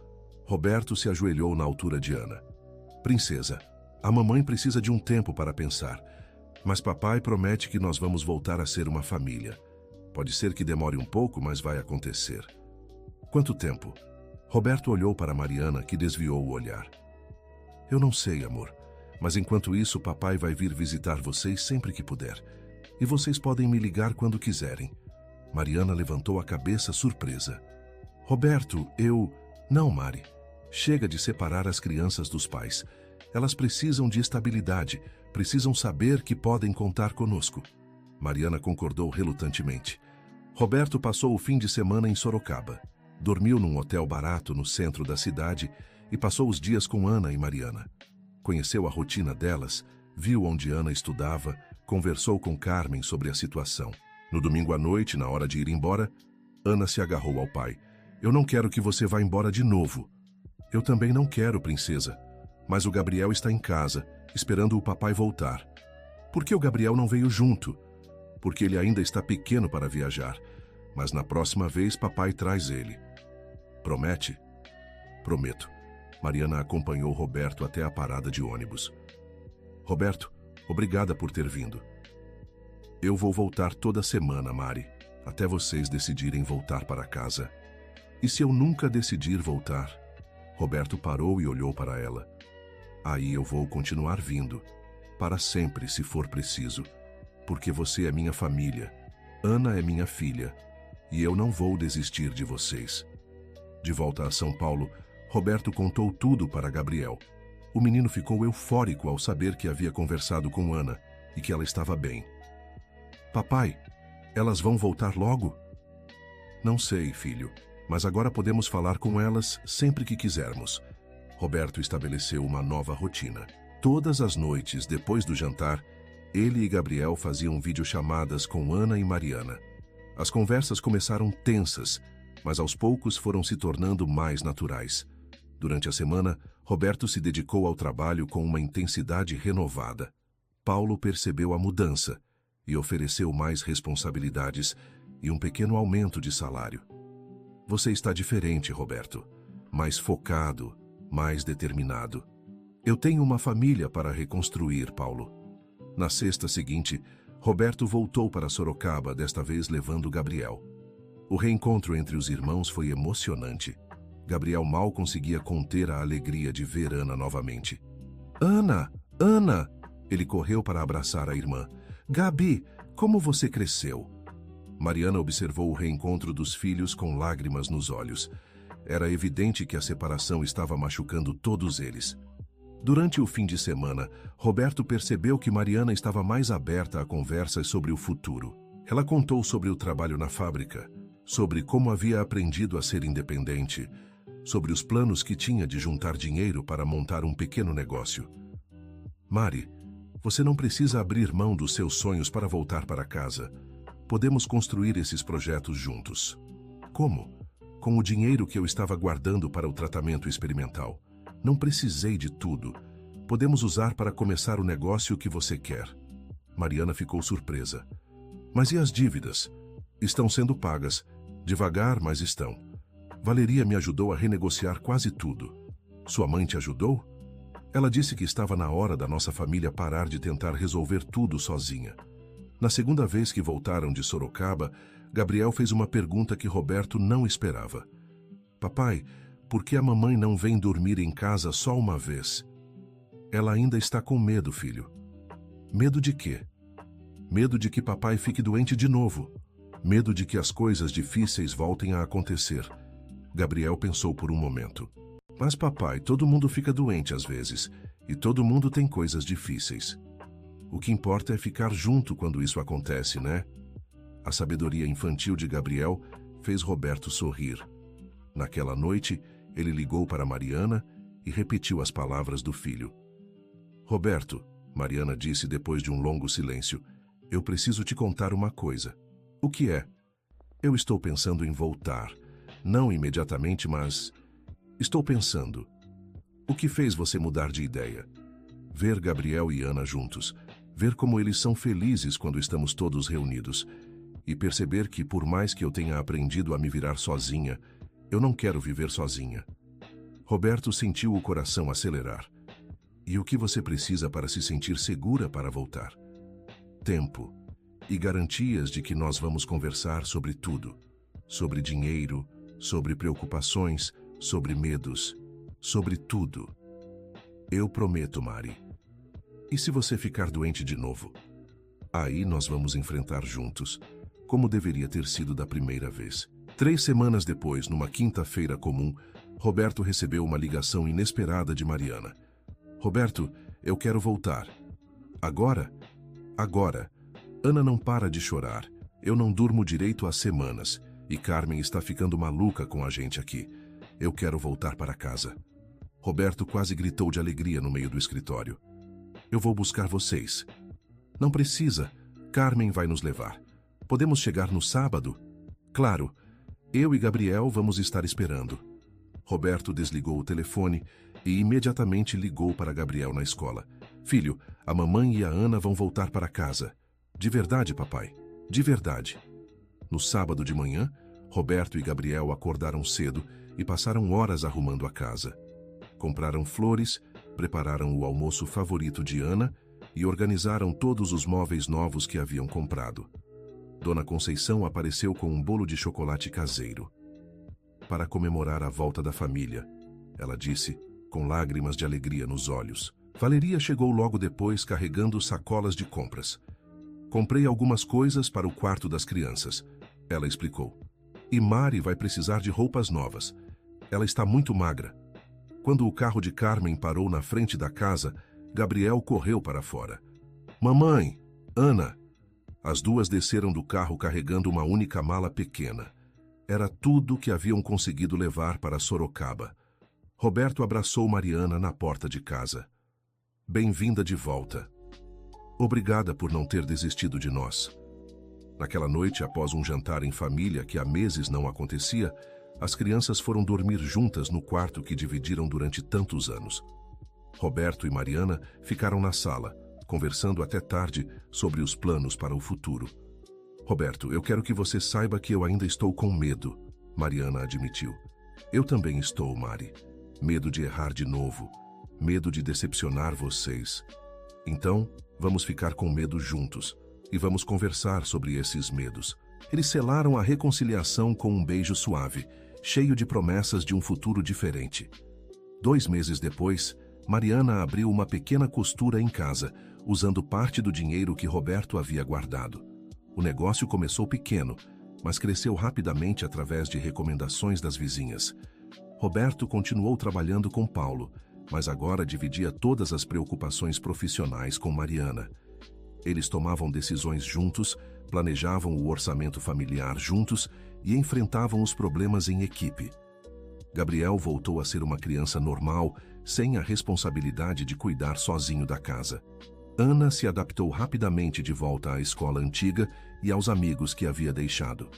Roberto se ajoelhou na altura de Ana. Princesa, a mamãe precisa de um tempo para pensar. Mas papai promete que nós vamos voltar a ser uma família. Pode ser que demore um pouco, mas vai acontecer. Quanto tempo? Roberto olhou para Mariana, que desviou o olhar. Eu não sei, amor. Mas enquanto isso, papai vai vir visitar vocês sempre que puder. E vocês podem me ligar quando quiserem. Mariana levantou a cabeça surpresa. Roberto, eu... Não, Mari. Chega de separar as crianças dos pais. Elas precisam de estabilidade, precisam saber que podem contar conosco. Mariana concordou relutantemente. Roberto passou o fim de semana em Sorocaba. Dormiu num hotel barato no centro da cidade e passou os dias com Ana e Mariana. Conheceu a rotina delas, viu onde Ana estudava, conversou com Carmen sobre a situação. No domingo à noite, na hora de ir embora, Ana se agarrou ao pai. Eu não quero que você vá embora de novo. Eu também não quero, princesa. Mas o Gabriel está em casa, esperando o papai voltar. Por que o Gabriel não veio junto? Porque ele ainda está pequeno para viajar. Mas na próxima vez, papai traz ele. Promete? Prometo. Mariana acompanhou Roberto até a parada de ônibus. Roberto, obrigada por ter vindo. Eu vou voltar toda semana, Mari, até vocês decidirem voltar para casa. E se eu nunca decidir voltar? Roberto parou e olhou para ela. Aí eu vou continuar vindo, para sempre se for preciso, porque você é minha família, Ana é minha filha, e eu não vou desistir de vocês. De volta a São Paulo, Roberto contou tudo para Gabriel. O menino ficou eufórico ao saber que havia conversado com Ana e que ela estava bem. Papai, elas vão voltar logo? Não sei, filho, mas agora podemos falar com elas sempre que quisermos. Roberto estabeleceu uma nova rotina. Todas as noites, depois do jantar, ele e Gabriel faziam videochamadas com Ana e Mariana. As conversas começaram tensas, mas aos poucos foram se tornando mais naturais. Durante a semana, Roberto se dedicou ao trabalho com uma intensidade renovada. Paulo percebeu a mudança e ofereceu mais responsabilidades e um pequeno aumento de salário. Você está diferente, Roberto. Mais focado, mais determinado. Eu tenho uma família para reconstruir, Paulo. Na sexta seguinte, Roberto voltou para Sorocaba, desta vez levando Gabriel. O reencontro entre os irmãos foi emocionante. Gabriel mal conseguia conter a alegria de ver Ana novamente. Ana! Ana! Ele correu para abraçar a irmã. Gabi, como você cresceu? Mariana observou o reencontro dos filhos com lágrimas nos olhos. Era evidente que a separação estava machucando todos eles. Durante o fim de semana, Roberto percebeu que Mariana estava mais aberta a conversas sobre o futuro. Ela contou sobre o trabalho na fábrica, sobre como havia aprendido a ser independente, sobre os planos que tinha de juntar dinheiro para montar um pequeno negócio. Mari, você não precisa abrir mão dos seus sonhos para voltar para casa. Podemos construir esses projetos juntos. Como? Com o dinheiro que eu estava guardando para o tratamento experimental. Não precisei de tudo. Podemos usar para começar o negócio que você quer. Mariana ficou surpresa. Mas e as dívidas? Estão sendo pagas. Devagar, mas estão. Valeria me ajudou a renegociar quase tudo. Sua mãe te ajudou? Ela disse que estava na hora da nossa família parar de tentar resolver tudo sozinha. Na segunda vez que voltaram de Sorocaba, Gabriel fez uma pergunta que Roberto não esperava. Papai, por que a mamãe não vem dormir em casa só uma vez? Ela ainda está com medo, filho. Medo de quê? Medo de que papai fique doente de novo. Medo de que as coisas difíceis voltem a acontecer. Gabriel pensou por um momento. Mas papai, todo mundo fica doente às vezes, e todo mundo tem coisas difíceis. O que importa é ficar junto quando isso acontece, né? A sabedoria infantil de Gabriel fez Roberto sorrir. Naquela noite, ele ligou para Mariana e repetiu as palavras do filho. Roberto, Mariana disse depois de um longo silêncio, eu preciso te contar uma coisa. O que é? Eu estou pensando em voltar. Não imediatamente, mas... Estou pensando. O que fez você mudar de ideia? Ver Gabriel e Ana juntos, ver como eles são felizes quando estamos todos reunidos, e perceber que, por mais que eu tenha aprendido a me virar sozinha, eu não quero viver sozinha. Roberto sentiu o coração acelerar. E o que você precisa para se sentir segura para voltar? Tempo. E garantias de que nós vamos conversar sobre tudo. Sobre dinheiro, sobre preocupações, sobre medos, sobre tudo. Eu prometo, Mari. E se você ficar doente de novo? Aí nós vamos enfrentar juntos, como deveria ter sido da primeira vez. 3 semanas depois, numa quinta-feira comum, Roberto recebeu uma ligação inesperada de Mariana. Roberto, eu quero voltar. Agora? Agora. Ana não para de chorar. Eu não durmo direito há semanas. E Carmen está ficando maluca com a gente aqui. Eu quero voltar para casa. Roberto quase gritou de alegria no meio do escritório. Eu vou buscar vocês. Não precisa. Carmen vai nos levar. Podemos chegar no sábado? Claro. Eu e Gabriel vamos estar esperando. Roberto desligou o telefone e imediatamente ligou para Gabriel na escola. Filho, a mamãe e a Ana vão voltar para casa. De verdade, papai. De verdade. No sábado de manhã, Roberto e Gabriel acordaram cedo e passaram horas arrumando a casa. Compraram flores, prepararam o almoço favorito de Ana e organizaram todos os móveis novos que haviam comprado. Dona Conceição apareceu com um bolo de chocolate caseiro. Para comemorar a volta da família, ela disse, com lágrimas de alegria nos olhos. Valeria chegou logo depois carregando sacolas de compras. Comprei algumas coisas para o quarto das crianças, ela explicou. E Mari vai precisar de roupas novas. Ela está muito magra. Quando o carro de Carmen parou na frente da casa, Gabriel correu para fora. Mamãe! Ana! As duas desceram do carro carregando uma única mala pequena. Era tudo que haviam conseguido levar para Sorocaba. Roberto abraçou Mariana na porta de casa. Bem-vinda de volta. Obrigada por não ter desistido de nós. Naquela noite, após um jantar em família que há meses não acontecia, as crianças foram dormir juntas no quarto que dividiram durante tantos anos. Roberto e Mariana ficaram na sala, conversando até tarde sobre os planos para o futuro. Roberto, eu quero que você saiba que eu ainda estou com medo, Mariana admitiu. Eu também estou, Mari. Medo de errar de novo. Medo de decepcionar vocês. Então, vamos ficar com medo juntos e vamos conversar sobre esses medos. Eles selaram a reconciliação com um beijo suave, cheio de promessas de um futuro diferente. 2 meses depois, Mariana abriu uma pequena costura em casa, usando parte do dinheiro que Roberto havia guardado. O negócio começou pequeno, mas cresceu rapidamente através de recomendações das vizinhas. Roberto continuou trabalhando com Paulo, mas agora dividia todas as preocupações profissionais com Mariana. Eles tomavam decisões juntos, planejavam o orçamento familiar juntos e enfrentavam os problemas em equipe. Gabriel voltou a ser uma criança normal, sem a responsabilidade de cuidar sozinho da casa. Ana se adaptou rapidamente de volta à escola antiga e aos amigos que havia deixado.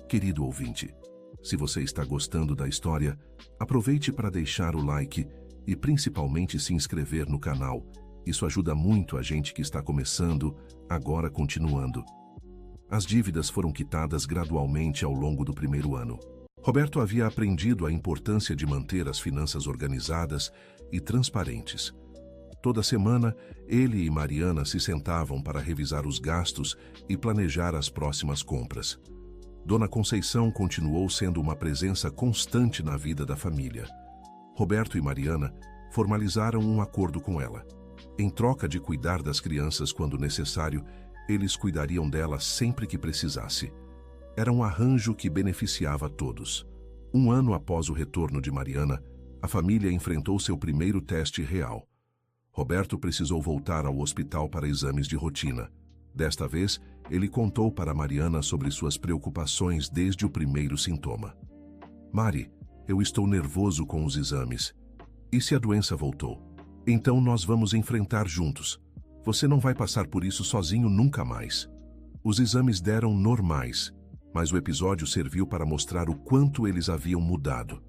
Querido ouvinte, se você está gostando da história, aproveite para deixar o like e principalmente se inscrever no canal. Isso ajuda muito a gente que está começando, agora continuando. As dívidas foram quitadas gradualmente ao longo do primeiro ano. Roberto havia aprendido a importância de manter as finanças organizadas e transparentes. Toda semana, ele e Mariana se sentavam para revisar os gastos e planejar as próximas compras. Dona Conceição continuou sendo uma presença constante na vida da família. Roberto e Mariana formalizaram um acordo com ela. Em troca de cuidar das crianças quando necessário, eles cuidariam delas sempre que precisasse. Era um arranjo que beneficiava a todos. Um ano após o retorno de Mariana, a família enfrentou seu primeiro teste real. Roberto precisou voltar ao hospital para exames de rotina. Desta vez, ele contou para Mariana sobre suas preocupações desde o primeiro sintoma. Mari, eu estou nervoso com os exames. E se a doença voltou? Então nós vamos enfrentar juntos. Você não vai passar por isso sozinho nunca mais. Os exames deram normais, mas o episódio serviu para mostrar o quanto eles haviam mudado.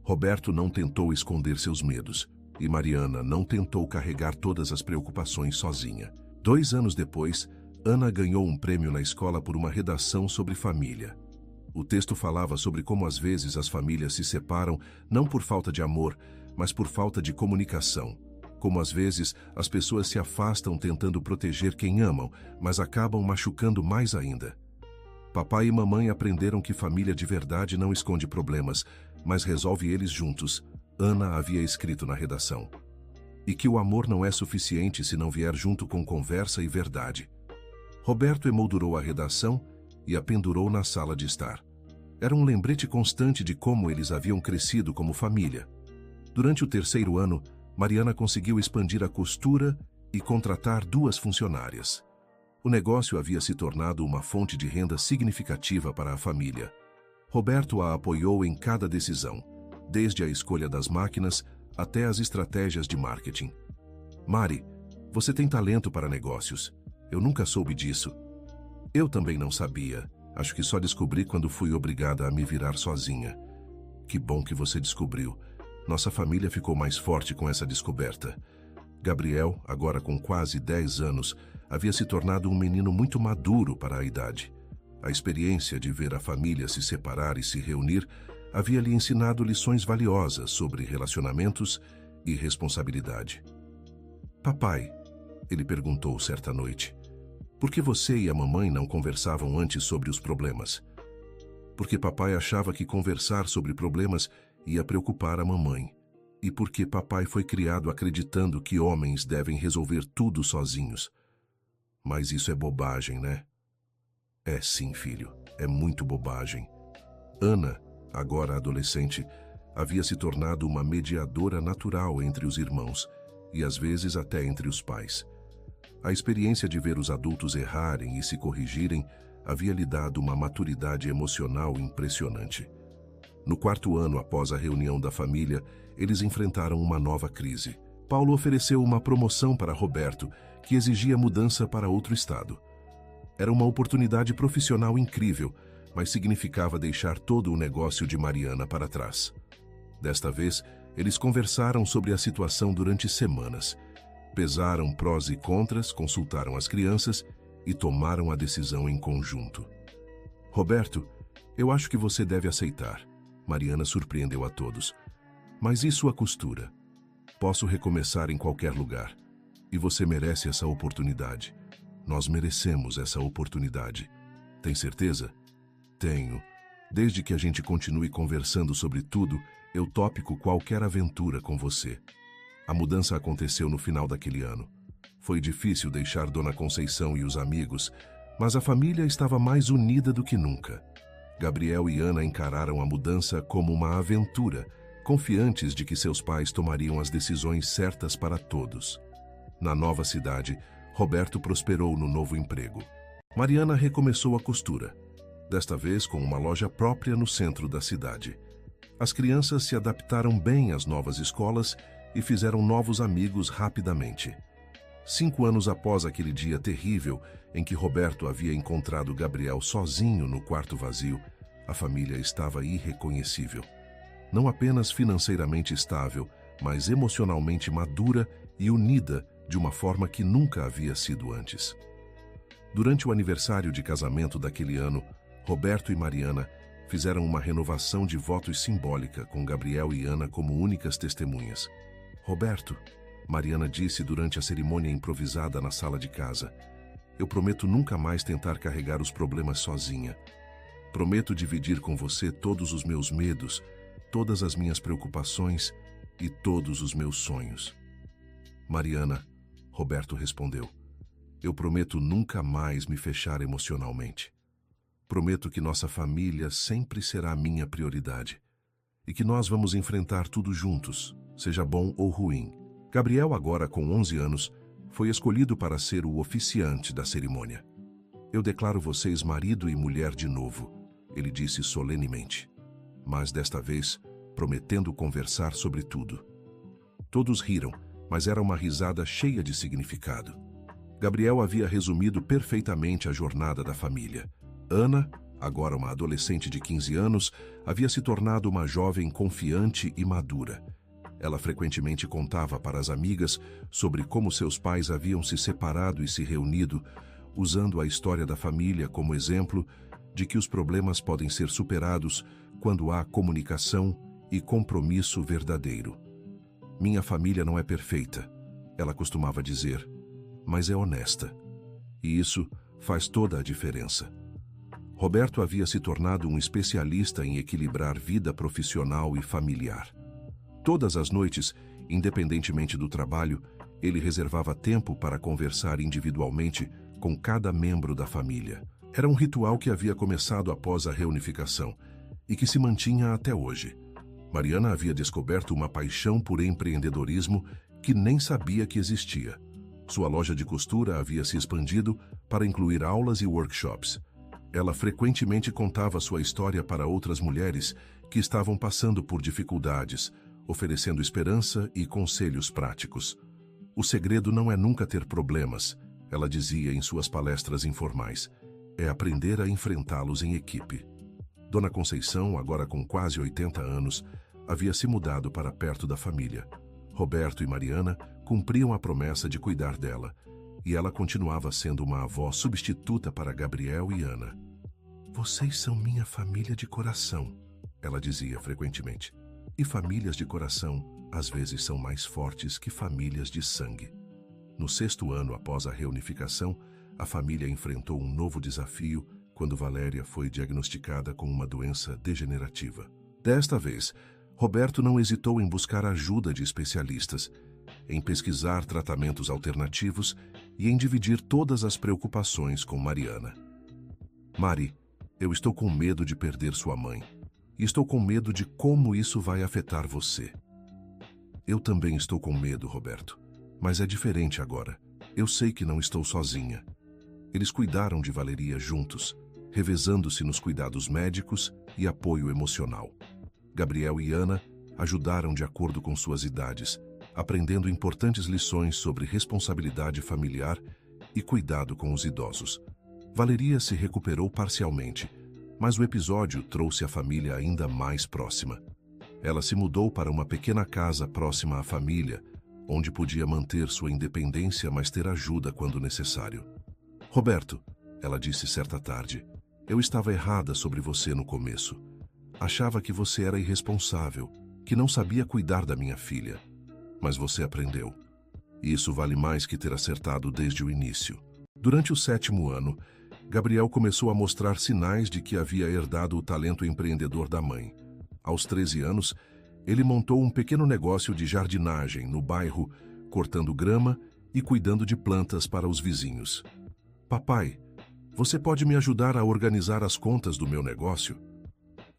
Roberto não tentou esconder seus medos, e Mariana não tentou carregar todas as preocupações sozinha. 2 anos depois, Ana ganhou um prêmio na escola por uma redação sobre família. O texto falava sobre como às vezes as famílias se separam não por falta de amor, mas por falta de comunicação. Como às vezes as pessoas se afastam tentando proteger quem amam, mas acabam machucando mais ainda. Papai e mamãe aprenderam que família de verdade não esconde problemas, mas resolve eles juntos, Ana havia escrito na redação. E que o amor não é suficiente se não vier junto com conversa e verdade. Roberto emoldurou a redação e a pendurou na sala de estar. Era um lembrete constante de como eles haviam crescido como família. Durante o 3º ano, Mariana conseguiu expandir a costura e contratar 2 funcionárias. O negócio havia se tornado uma fonte de renda significativa para a família. Roberto a apoiou em cada decisão, desde a escolha das máquinas até as estratégias de marketing. Mari, você tem talento para negócios. Eu nunca soube disso. Eu também não sabia. Acho que só descobri quando fui obrigada a me virar sozinha. Que bom que você descobriu. Nossa família ficou mais forte com essa descoberta. Gabriel, agora com quase 10 anos, havia se tornado um menino muito maduro para a idade. A experiência de ver a família se separar e se reunir havia lhe ensinado lições valiosas sobre relacionamentos e responsabilidade. Papai, ele perguntou certa noite, por que você e a mamãe não conversavam antes sobre os problemas? Porque papai achava que conversar sobre problemas ia preocupar a mamãe. E porque papai foi criado acreditando que homens devem resolver tudo sozinhos. Mas isso é bobagem, né? É sim, filho. É muito bobagem. Ana, agora adolescente, havia se tornado uma mediadora natural entre os irmãos e às vezes até entre os pais. A experiência de ver os adultos errarem e se corrigirem havia lhe dado uma maturidade emocional impressionante. No 4º ano após a reunião da família, eles enfrentaram uma nova crise. Paulo ofereceu uma promoção para Roberto, que exigia mudança para outro estado. Era uma oportunidade profissional incrível, mas significava deixar todo o negócio de Mariana para trás. Desta vez, eles conversaram sobre a situação durante semanas. Pesaram prós e contras, consultaram as crianças e tomaram a decisão em conjunto. Roberto, eu acho que você deve aceitar. Mariana surpreendeu a todos. Mas e sua costura? Posso recomeçar em qualquer lugar. E você merece essa oportunidade. Nós merecemos essa oportunidade. Tem certeza? Tenho. Desde que a gente continue conversando sobre tudo, eu topo qualquer aventura com você. A mudança aconteceu no final daquele ano. Foi difícil deixar Dona Conceição e os amigos, mas a família estava mais unida do que nunca. Gabriel e Ana encararam a mudança como uma aventura, confiantes de que seus pais tomariam as decisões certas para todos. Na nova cidade, Roberto prosperou no novo emprego. Mariana recomeçou a costura, desta vez com uma loja própria no centro da cidade. As crianças se adaptaram bem às novas escolas e fizeram novos amigos rapidamente. 5 anos após aquele dia terrível em que Roberto havia encontrado Gabriel sozinho no quarto vazio, a família estava irreconhecível. Não apenas financeiramente estável, mas emocionalmente madura e unida de uma forma que nunca havia sido antes. Durante o aniversário de casamento daquele ano, Roberto e Mariana fizeram uma renovação de votos simbólica com Gabriel e Ana como únicas testemunhas. Roberto, Mariana disse durante a cerimônia improvisada na sala de casa, eu prometo nunca mais tentar carregar os problemas sozinha. Prometo dividir com você todos os meus medos, todas as minhas preocupações e todos os meus sonhos. Mariana, Roberto respondeu, eu prometo nunca mais me fechar emocionalmente. Prometo que nossa família sempre será minha prioridade. e que nós vamos enfrentar tudo juntos, seja bom ou ruim. Gabriel, agora com 11 anos, foi escolhido para ser o oficiante da cerimônia. Eu declaro vocês marido e mulher de novo, ele disse solenemente, mas desta vez prometendo conversar sobre tudo. Todos riram, mas era uma risada cheia de significado. Gabriel havia resumido perfeitamente a jornada da família. Ana, agora uma adolescente de 15 anos, havia se tornado uma jovem confiante e madura. Ela frequentemente contava para as amigas sobre como seus pais haviam se separado e se reunido, usando a história da família como exemplo de que os problemas podem ser superados quando há comunicação e compromisso verdadeiro. Minha família não é perfeita, ela costumava dizer, mas é honesta. E isso faz toda a diferença. Roberto havia se tornado um especialista em equilibrar vida profissional e familiar. Todas as noites, independentemente do trabalho, ele reservava tempo para conversar individualmente com cada membro da família. Era um ritual que havia começado após a reunificação e que se mantinha até hoje. Mariana havia descoberto uma paixão por empreendedorismo que nem sabia que existia. Sua loja de costura havia se expandido para incluir aulas e workshops. Ela frequentemente contava sua história para outras mulheres que estavam passando por dificuldades, oferecendo esperança e conselhos práticos. O segredo não é nunca ter problemas, ela dizia em suas palestras informais. É aprender a enfrentá-los em equipe. Dona Conceição, agora com quase 80 anos, havia se mudado para perto da família. Roberto e Mariana cumpriam a promessa de cuidar dela, e ela continuava sendo uma avó substituta para Gabriel e Ana. Vocês são minha família de coração, ela dizia frequentemente. E famílias de coração, às vezes, são mais fortes que famílias de sangue. No 6º ano após a reunificação, a família enfrentou um novo desafio quando Valéria foi diagnosticada com uma doença degenerativa. Desta vez, Roberto não hesitou em buscar a ajuda de especialistas, em pesquisar tratamentos alternativos e em dividir todas as preocupações com Mariana. Mari, eu estou com medo de perder sua mãe. E estou com medo de como isso vai afetar você. Eu também estou com medo, Roberto. Mas é diferente agora. Eu sei que não estou sozinha. Eles cuidaram de Valeria juntos, revezando-se nos cuidados médicos e apoio emocional. Gabriel e Ana ajudaram de acordo com suas idades, aprendendo importantes lições sobre responsabilidade familiar e cuidado com os idosos. Valeria se recuperou parcialmente, mas o episódio trouxe a família ainda mais próxima. Ela se mudou para uma pequena casa próxima à família, onde podia manter sua independência, mas ter ajuda quando necessário. Roberto, ela disse certa tarde, eu estava errada sobre você no começo. Achava que você era irresponsável, que não sabia cuidar da minha filha. Mas você aprendeu. E isso vale mais que ter acertado desde o início. Durante o 7º ano, Gabriel começou a mostrar sinais de que havia herdado o talento empreendedor da mãe. Aos 13 anos, ele montou um pequeno negócio de jardinagem no bairro, cortando grama e cuidando de plantas para os vizinhos. Papai, você pode me ajudar a organizar as contas do meu negócio?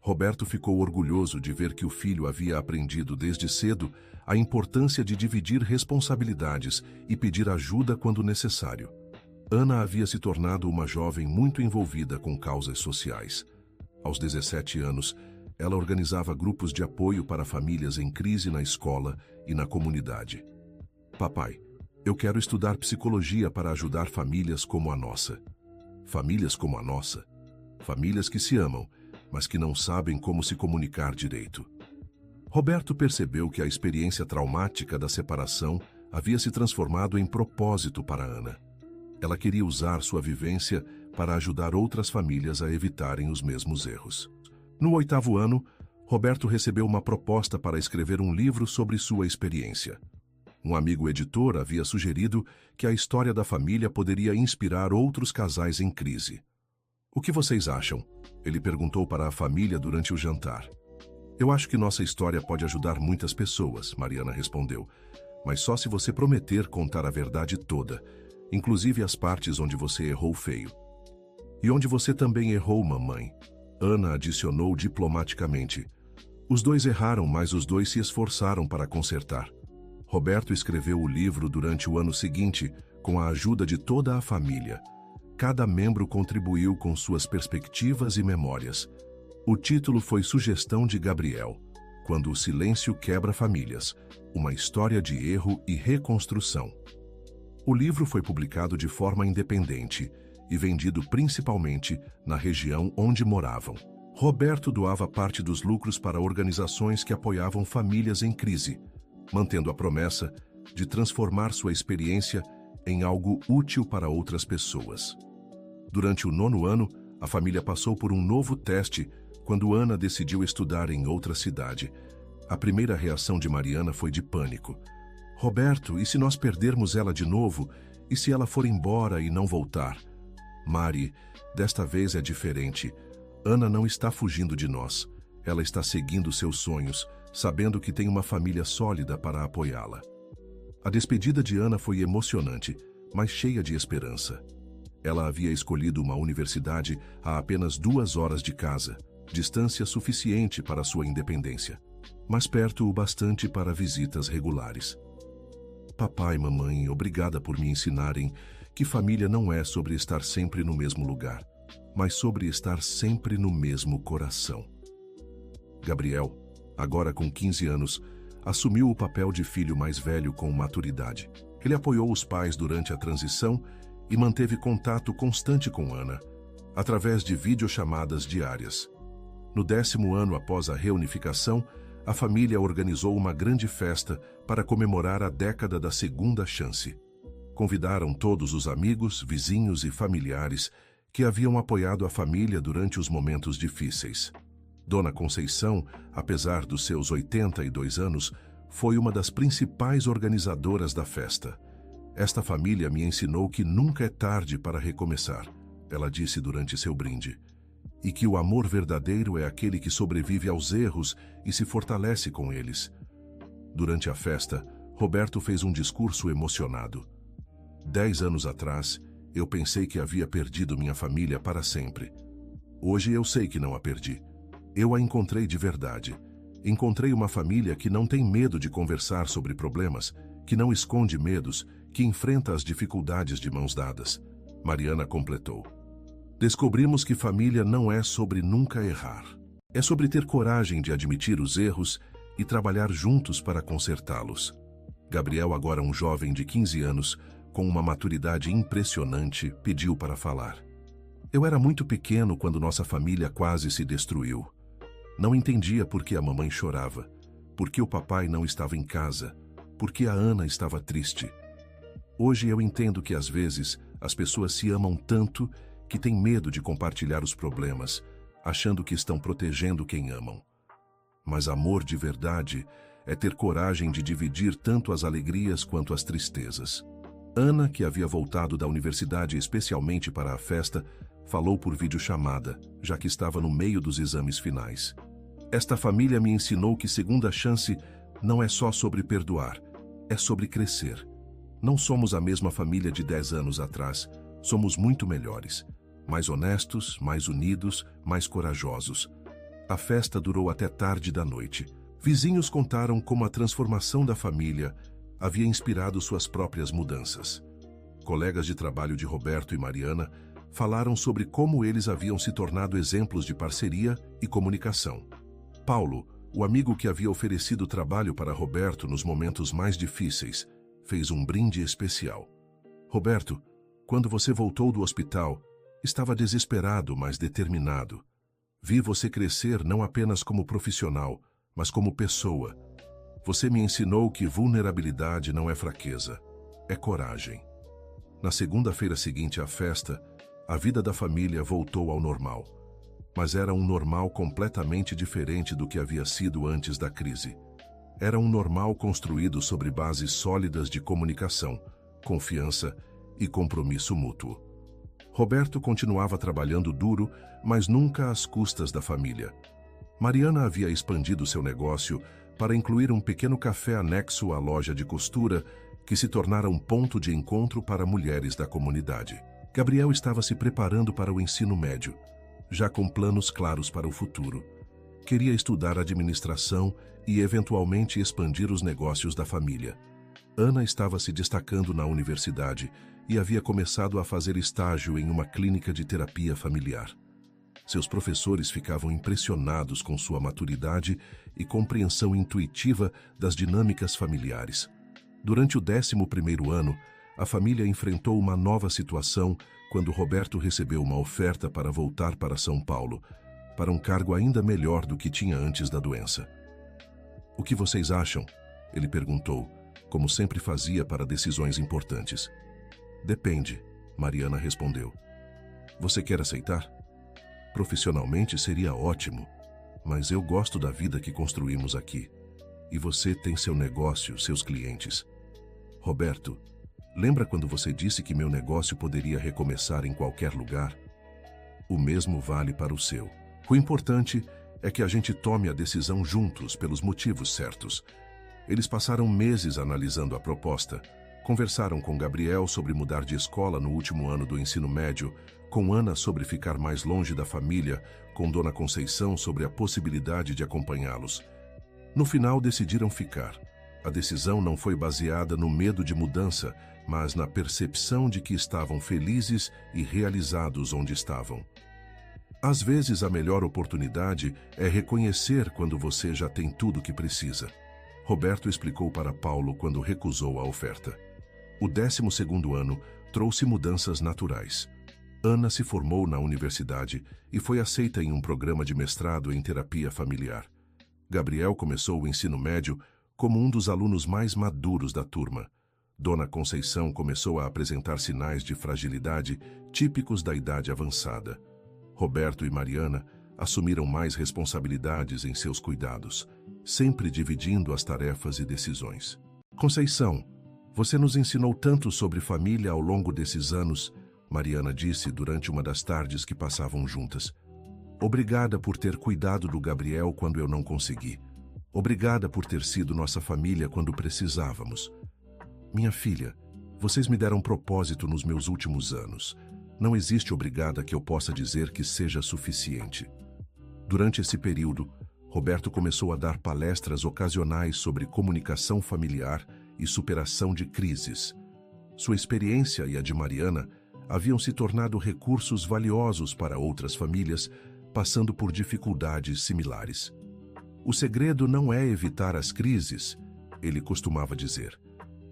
Roberto ficou orgulhoso de ver que o filho havia aprendido desde cedo a importância de dividir responsabilidades e pedir ajuda quando necessário. Ana havia se tornado uma jovem muito envolvida com causas sociais. Aos 17 anos, ela organizava grupos de apoio para famílias em crise na escola e na comunidade. Papai, eu quero estudar psicologia para ajudar famílias como a nossa. Famílias como a nossa. Famílias que se amam, mas que não sabem como se comunicar direito. Roberto percebeu que a experiência traumática da separação havia se transformado em propósito para Ana. Ela queria usar sua vivência para ajudar outras famílias a evitarem os mesmos erros. No 8º ano, Roberto recebeu uma proposta para escrever um livro sobre sua experiência. Um amigo editor havia sugerido que a história da família poderia inspirar outros casais em crise. O que vocês acham? Ele perguntou para a família durante o jantar. Eu acho que nossa história pode ajudar muitas pessoas, Mariana respondeu, mas só se você prometer contar a verdade toda, inclusive as partes onde você errou feio. E onde você também errou, mamãe, Ana adicionou diplomaticamente. Os dois erraram, mas os dois se esforçaram para consertar. Roberto escreveu o livro durante o ano seguinte, com a ajuda de toda a família. Cada membro contribuiu com suas perspectivas e memórias. O título foi sugestão de Gabriel, Quando o Silêncio Quebra Famílias, uma história de erro e reconstrução. O livro foi publicado de forma independente e vendido principalmente na região onde moravam. Roberto doava parte dos lucros para organizações que apoiavam famílias em crise, mantendo a promessa de transformar sua experiência em algo útil para outras pessoas. Durante o 9º ano, a família passou por um novo teste quando Ana decidiu estudar em outra cidade. A primeira reação de Mariana foi de pânico. Roberto, e se nós perdermos ela de novo? E se ela for embora e não voltar? Mari, desta vez é diferente. Ana não está fugindo de nós. Ela está seguindo seus sonhos, sabendo que tem uma família sólida para apoiá-la. A despedida de Ana foi emocionante, mas cheia de esperança. Ela havia escolhido uma universidade a apenas 2 horas de casa, distância suficiente para sua independência, mas perto o bastante para visitas regulares. Papai e mamãe, obrigada por me ensinarem que família não é sobre estar sempre no mesmo lugar, mas sobre estar sempre no mesmo coração. Gabriel, agora com 15 anos, assumiu o papel de filho mais velho com maturidade. Ele apoiou os pais durante a transição e manteve contato constante com Ana, através de videochamadas diárias. No 10º ano após a reunificação, a família organizou uma grande festa para comemorar a década da segunda chance. Convidaram todos os amigos, vizinhos e familiares que haviam apoiado a família durante os momentos difíceis. Dona Conceição, apesar dos seus 82 anos, foi uma das principais organizadoras da festa. Esta família me ensinou que nunca é tarde para recomeçar, ela disse durante seu brinde, e que o amor verdadeiro é aquele que sobrevive aos erros e se fortalece com eles. Durante a festa, Roberto fez um discurso emocionado. 10 anos atrás, eu pensei que havia perdido minha família para sempre. Hoje eu sei que não a perdi. Eu a encontrei de verdade. Encontrei uma família que não tem medo de conversar sobre problemas, que não esconde medos, que enfrenta as dificuldades de mãos dadas. Mariana completou. Descobrimos que família não é sobre nunca errar. É sobre ter coragem de admitir os erros e trabalhar juntos para consertá-los. Gabriel, agora um jovem de 15 anos, com uma maturidade impressionante, pediu para falar. Eu era muito pequeno quando nossa família quase se destruiu. Não entendia por que a mamãe chorava, por que o papai não estava em casa, por que a Ana estava triste. Hoje eu entendo que às vezes as pessoas se amam tanto que têm medo de compartilhar os problemas, achando que estão protegendo quem amam. Mas amor de verdade é ter coragem de dividir tanto as alegrias quanto as tristezas. Ana, que havia voltado da universidade especialmente para a festa, falou por videochamada, já que estava no meio dos exames finais. Esta família me ensinou que segunda chance não é só sobre perdoar, é sobre crescer. Não somos a mesma família de 10 anos atrás, somos muito melhores, mais honestos, mais unidos, mais corajosos. A festa durou até tarde da noite. Vizinhos contaram como a transformação da família havia inspirado suas próprias mudanças. Colegas de trabalho de Roberto e Mariana falaram sobre como eles haviam se tornado exemplos de parceria e comunicação. Paulo, o amigo que havia oferecido trabalho para Roberto nos momentos mais difíceis, fez um brinde especial. Roberto, quando você voltou do hospital, estava desesperado, mas determinado. Vi você crescer não apenas como profissional, mas como pessoa. Você me ensinou que vulnerabilidade não é fraqueza, é coragem. Na segunda-feira seguinte à festa, a vida da família voltou ao normal. Mas era um normal completamente diferente do que havia sido antes da crise. Era um normal construído sobre bases sólidas de comunicação, confiança e compromisso mútuo. Roberto continuava trabalhando duro, mas nunca às custas da família. Mariana havia expandido seu negócio para incluir um pequeno café anexo à loja de costura que se tornara um ponto de encontro para mulheres da comunidade. Gabriel estava se preparando para o ensino médio, já com planos claros para o futuro. Queria estudar administração e eventualmente expandir os negócios da família. Ana estava se destacando na universidade e havia começado a fazer estágio em uma clínica de terapia familiar. Seus professores ficavam impressionados com sua maturidade e compreensão intuitiva das dinâmicas familiares. Durante o 11º ano, a família enfrentou uma nova situação quando Roberto recebeu uma oferta para voltar para São Paulo, para um cargo ainda melhor do que tinha antes da doença. "O que vocês acham?" ele perguntou, como sempre fazia para decisões importantes. "Depende", Mariana respondeu. "Você quer aceitar? Profissionalmente seria ótimo, mas eu gosto da vida que construímos aqui. E você tem seu negócio, seus clientes. Roberto, lembra quando você disse que meu negócio poderia recomeçar em qualquer lugar? O mesmo vale para o seu. O importante é que a gente tome a decisão juntos pelos motivos certos." Eles passaram meses analisando a proposta. Conversaram com Gabriel sobre mudar de escola no último ano do ensino médio, com Ana sobre ficar mais longe da família, com Dona Conceição sobre a possibilidade de acompanhá-los. No final, decidiram ficar. A decisão não foi baseada no medo de mudança, mas na percepção de que estavam felizes e realizados onde estavam. Às vezes, a melhor oportunidade é reconhecer quando você já tem tudo o que precisa. Roberto explicou para Paulo quando recusou a oferta. O 12º ano trouxe mudanças naturais. Ana se formou na universidade e foi aceita em um programa de mestrado em terapia familiar. Gabriel começou o ensino médio como um dos alunos mais maduros da turma. Dona Conceição começou a apresentar sinais de fragilidade típicos da idade avançada. Roberto e Mariana assumiram mais responsabilidades em seus cuidados, sempre dividindo as tarefas e decisões. "Conceição, você nos ensinou tanto sobre família ao longo desses anos", Mariana disse durante uma das tardes que passavam juntas. "Obrigada por ter cuidado do Gabriel quando eu não consegui. Obrigada por ter sido nossa família quando precisávamos. Minha filha, vocês me deram propósito nos meus últimos anos. Não existe obrigada que eu possa dizer que seja suficiente." Durante esse período, Roberto começou a dar palestras ocasionais sobre comunicação familiar e superação de crises. Sua experiência e a de Mariana haviam se tornado recursos valiosos para outras famílias passando por dificuldades similares. "O segredo não é evitar as crises", ele costumava dizer.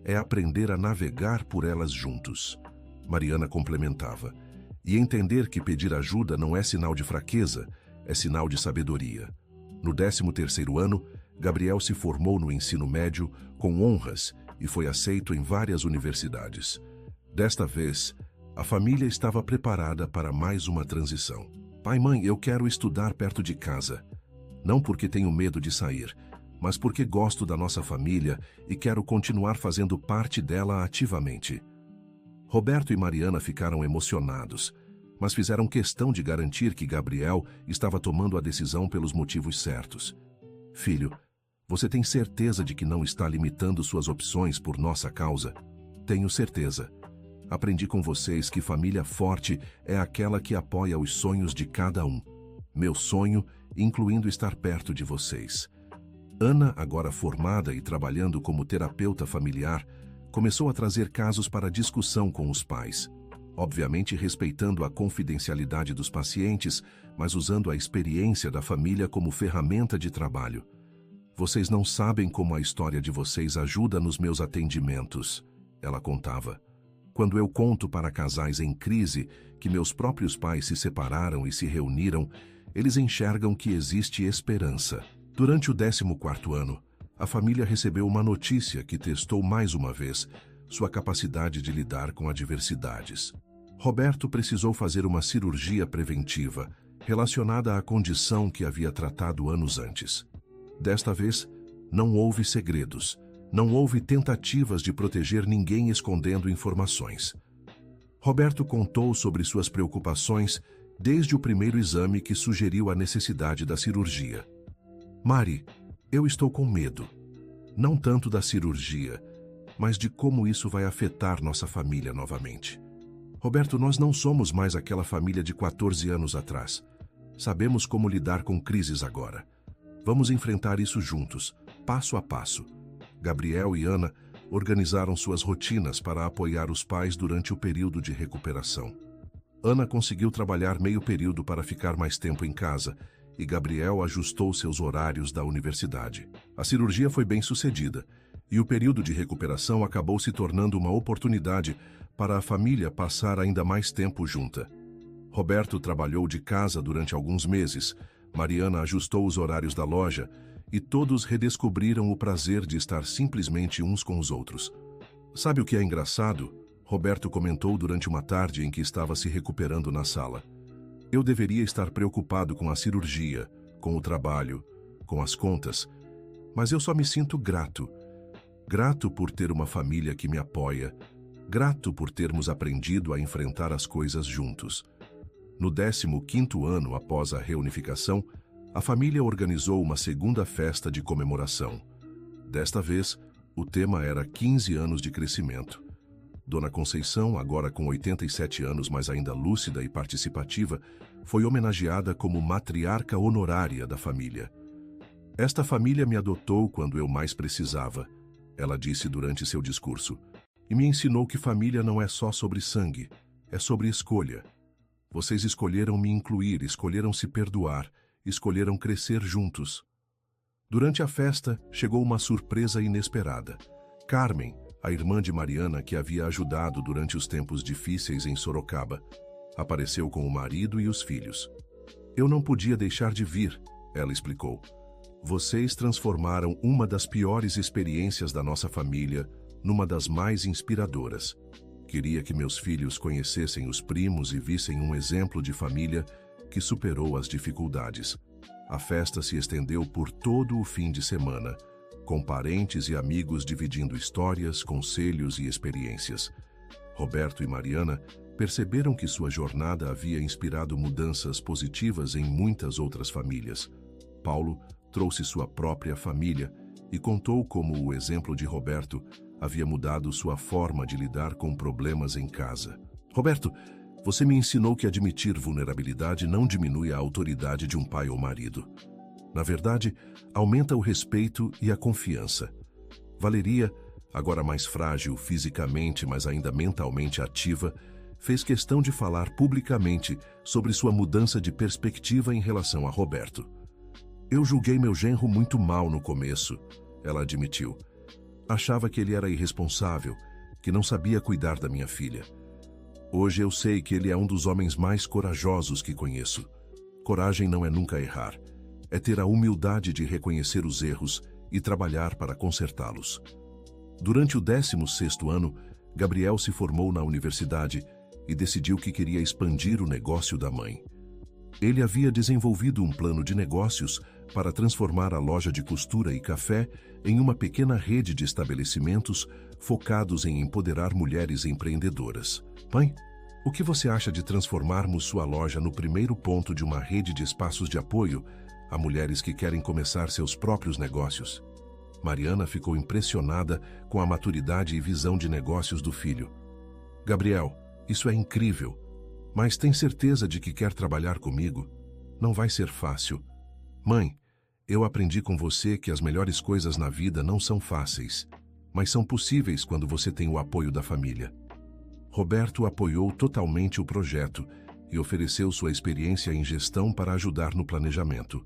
"É aprender a navegar por elas juntos." Mariana complementava. "E entender que pedir ajuda não é sinal de fraqueza, é sinal de sabedoria." No 13º ano, Gabriel se formou no ensino médio com honras e foi aceito em várias universidades. Desta vez, a família estava preparada para mais uma transição. "Pai, mãe, eu quero estudar perto de casa. Não porque tenho medo de sair, mas porque gosto da nossa família e quero continuar fazendo parte dela ativamente." Roberto e Mariana ficaram emocionados, mas fizeram questão de garantir que Gabriel estava tomando a decisão pelos motivos certos. "Filho, você tem certeza de que não está limitando suas opções por nossa causa?" "Tenho certeza. Aprendi com vocês que família forte é aquela que apoia os sonhos de cada um. Meu sonho, incluindo estar perto de vocês." Ana, agora formada e trabalhando como terapeuta familiar, começou a trazer casos para discussão com os pais. Obviamente respeitando a confidencialidade dos pacientes, mas usando a experiência da família como ferramenta de trabalho. "Vocês não sabem como a história de vocês ajuda nos meus atendimentos", ela contava. "Quando eu conto para casais em crise que meus próprios pais se separaram e se reuniram, eles enxergam que existe esperança." Durante o 14º ano, a família recebeu uma notícia que testou mais uma vez sua capacidade de lidar com adversidades. Roberto precisou fazer uma cirurgia preventiva relacionada à condição que havia tratado anos antes. Desta vez, não houve segredos, não houve tentativas de proteger ninguém escondendo informações. Roberto contou sobre suas preocupações desde o primeiro exame que sugeriu a necessidade da cirurgia. "Mari, eu estou com medo. Não tanto da cirurgia, mas de como isso vai afetar nossa família novamente. Roberto, nós não somos mais aquela família de 14 anos atrás. Sabemos como lidar com crises agora. Vamos enfrentar isso juntos, passo a passo. Gabriel e Ana organizaram suas rotinas para apoiar os pais durante o período de recuperação. Ana conseguiu trabalhar meio período para ficar mais tempo em casa e Gabriel ajustou seus horários da universidade. A cirurgia foi bem sucedida e o período de recuperação acabou se tornando uma oportunidade para a família passar ainda mais tempo junta. Roberto trabalhou de casa durante alguns meses, Mariana ajustou os horários da loja e todos redescobriram o prazer de estar simplesmente uns com os outros. Sabe o que é engraçado? Roberto comentou durante uma tarde em que estava se recuperando na sala. Eu deveria estar preocupado com a cirurgia, com o trabalho, com as contas, mas eu só me sinto grato. Grato por ter uma família que me apoia, grato por termos aprendido a enfrentar as coisas juntos. No 15º ano após a reunificação, a família organizou uma segunda festa de comemoração. Desta vez, o tema era 15 anos de crescimento. Dona Conceição, agora com 87 anos, mas ainda lúcida e participativa, foi homenageada como matriarca honorária da família. Esta família me adotou quando eu mais precisava, ela disse durante seu discurso, e me ensinou que família não é só sobre sangue, é sobre escolha. Vocês escolheram me incluir, escolheram se perdoar, escolheram crescer juntos. Durante a festa, chegou uma surpresa inesperada. Carmen, a irmã de Mariana, que havia ajudado durante os tempos difíceis em Sorocaba, apareceu com o marido e os filhos. Eu não podia deixar de vir, ela explicou. Vocês transformaram uma das piores experiências da nossa família numa das mais inspiradoras. Queria que meus filhos conhecessem os primos e vissem um exemplo de família que superou as dificuldades. A festa se estendeu por todo o fim de semana, com parentes e amigos dividindo histórias, conselhos e experiências. Roberto e Mariana perceberam que sua jornada havia inspirado mudanças positivas em muitas outras famílias. Paulo trouxe sua própria família e contou como o exemplo de Roberto havia mudado sua forma de lidar com problemas em casa. Roberto, você me ensinou que admitir vulnerabilidade não diminui a autoridade de um pai ou marido. Na verdade, aumenta o respeito e a confiança. Valeria, agora mais frágil fisicamente, mas ainda mentalmente ativa, fez questão de falar publicamente sobre sua mudança de perspectiva em relação a Roberto. Eu julguei meu genro muito mal no começo, ela admitiu. Achava que ele era irresponsável, que não sabia cuidar da minha filha. Hoje eu sei que ele é um dos homens mais corajosos que conheço. Coragem não é nunca errar. É ter a humildade de reconhecer os erros e trabalhar para consertá-los. Durante o 16º ano, Gabriel se formou na universidade e decidiu que queria expandir o negócio da mãe. Ele havia desenvolvido um plano de negócios para transformar a loja de costura e café em uma pequena rede de estabelecimentos focados em empoderar mulheres empreendedoras. Mãe, o que você acha de transformarmos sua loja no primeiro ponto de uma rede de espaços de apoio a mulheres que querem começar seus próprios negócios? Mariana ficou impressionada com a maturidade e visão de negócios do filho. Gabriel, isso é incrível, mas tem certeza de que quer trabalhar comigo? Não vai ser fácil. Mãe, eu aprendi com você que as melhores coisas na vida não são fáceis, mas são possíveis quando você tem o apoio da família. Roberto apoiou totalmente o projeto e ofereceu sua experiência em gestão para ajudar no planejamento.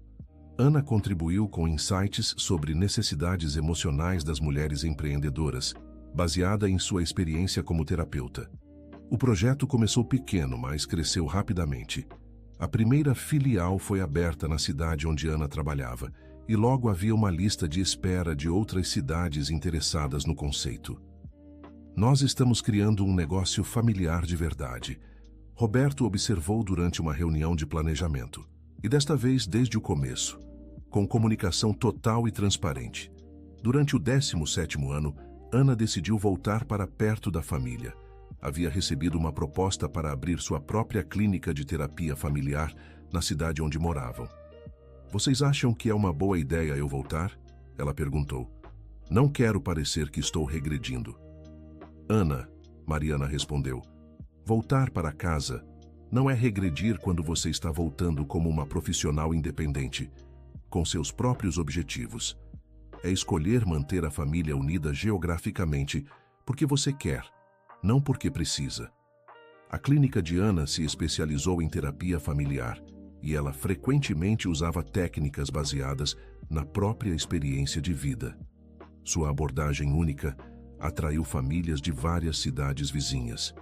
Ana contribuiu com insights sobre necessidades emocionais das mulheres empreendedoras, baseada em sua experiência como terapeuta. O projeto começou pequeno, mas cresceu rapidamente. A primeira filial foi aberta na cidade onde Ana trabalhava, e logo havia uma lista de espera de outras cidades interessadas no conceito. Nós estamos criando um negócio familiar de verdade, Roberto observou durante uma reunião de planejamento. E desta vez desde o começo, com comunicação total e transparente. Durante o 17º ano, Ana decidiu voltar para perto da família. Havia recebido uma proposta para abrir sua própria clínica de terapia familiar na cidade onde moravam. Vocês acham que é uma boa ideia eu voltar? Ela perguntou. Não quero parecer que estou regredindo. Ana, Mariana respondeu, voltar para casa não é regredir quando você está voltando como uma profissional independente. com seus próprios objetivos. É escolher manter a família unida geograficamente porque você quer, não porque precisa. A clínica de Ana se especializou em terapia familiar e ela frequentemente usava técnicas baseadas na própria experiência de vida. Sua abordagem única atraiu famílias de várias cidades vizinhas.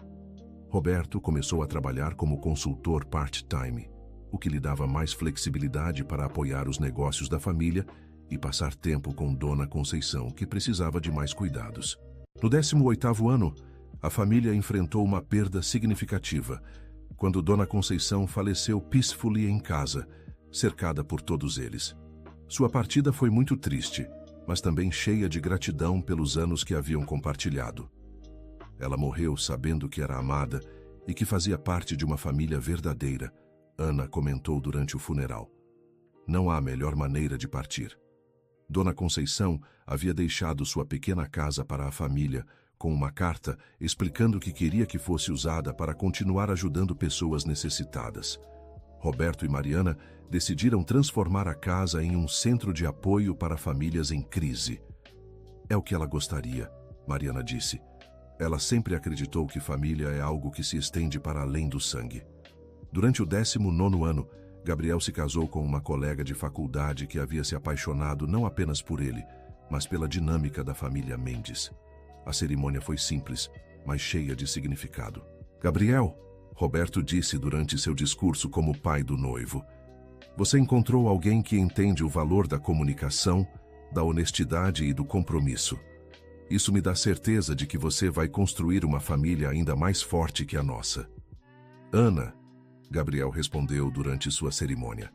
Roberto começou a trabalhar como consultor part-time, o que lhe dava mais flexibilidade para apoiar os negócios da família e passar tempo com Dona Conceição, que precisava de mais cuidados. No 18º ano, a família enfrentou uma perda significativa, quando Dona Conceição faleceu peacefully em casa, cercada por todos eles. Sua partida foi muito triste, mas também cheia de gratidão pelos anos que haviam compartilhado. Ela morreu sabendo que era amada e que fazia parte de uma família verdadeira, Ana comentou durante o funeral. Não há melhor maneira de partir. Dona Conceição havia deixado sua pequena casa para a família, com uma carta explicando que queria que fosse usada para continuar ajudando pessoas necessitadas. Roberto e Mariana decidiram transformar a casa em um centro de apoio para famílias em crise. É o que ela gostaria, Mariana disse. Ela sempre acreditou que família é algo que se estende para além do sangue. Durante o 19º ano, Gabriel se casou com uma colega de faculdade que havia se apaixonado não apenas por ele, mas pela dinâmica da família Mendes. A cerimônia foi simples, mas cheia de significado. Gabriel, Roberto disse durante seu discurso como pai do noivo, você encontrou alguém que entende o valor da comunicação, da honestidade e do compromisso. Isso me dá certeza de que você vai construir uma família ainda mais forte que a nossa. Ana, Gabriel respondeu durante sua cerimônia.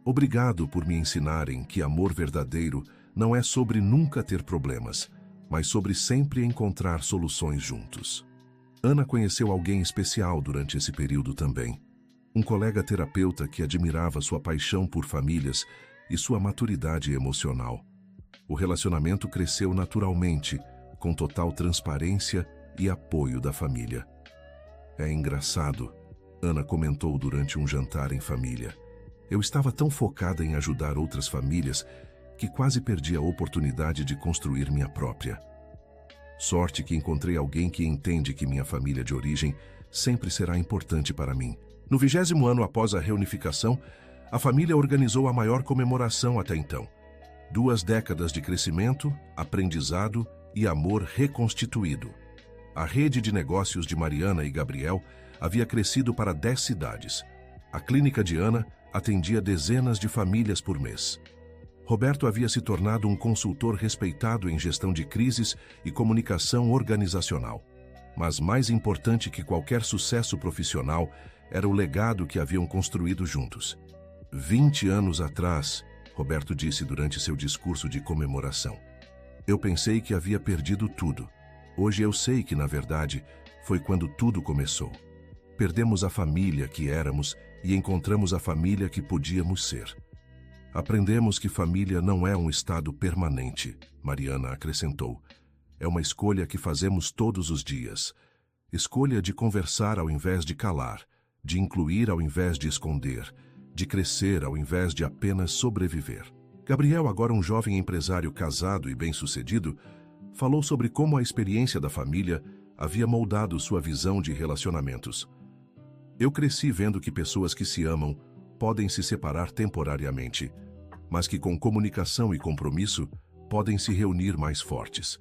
Obrigado por me ensinarem que amor verdadeiro não é sobre nunca ter problemas, mas sobre sempre encontrar soluções juntos. Ana conheceu alguém especial durante esse período também. Um colega terapeuta que admirava sua paixão por famílias e sua maturidade emocional. O relacionamento cresceu naturalmente, com total transparência e apoio da família. É engraçado, Ana comentou durante um jantar em família. Eu estava tão focada em ajudar outras famílias que quase perdi a oportunidade de construir minha própria. Sorte que encontrei alguém que entende que minha família de origem sempre será importante para mim. No 20º ano após a reunificação, a família organizou a maior comemoração até então. 2 décadas de crescimento, aprendizado e amor reconstituído. A rede de negócios de Mariana e Gabriel havia crescido para 10 cidades. A clínica de Ana atendia dezenas de famílias por mês. Roberto havia se tornado um consultor respeitado em gestão de crises e comunicação organizacional. Mas mais importante que qualquer sucesso profissional era o legado que haviam construído juntos. 20 anos atrás, Roberto disse durante seu discurso de comemoração, eu pensei que havia perdido tudo. Hoje eu sei que, na verdade, foi quando tudo começou. Perdemos a família que éramos e encontramos a família que podíamos ser. Aprendemos que família não é um estado permanente, Mariana acrescentou. É uma escolha que fazemos todos os dias. Escolha de conversar ao invés de calar, de incluir ao invés de esconder, de crescer ao invés de apenas sobreviver. Gabriel, agora um jovem empresário casado e bem-sucedido, falou sobre como a experiência da família havia moldado sua visão de relacionamentos. Eu cresci vendo que pessoas que se amam podem se separar temporariamente, mas que com comunicação e compromisso podem se reunir mais fortes.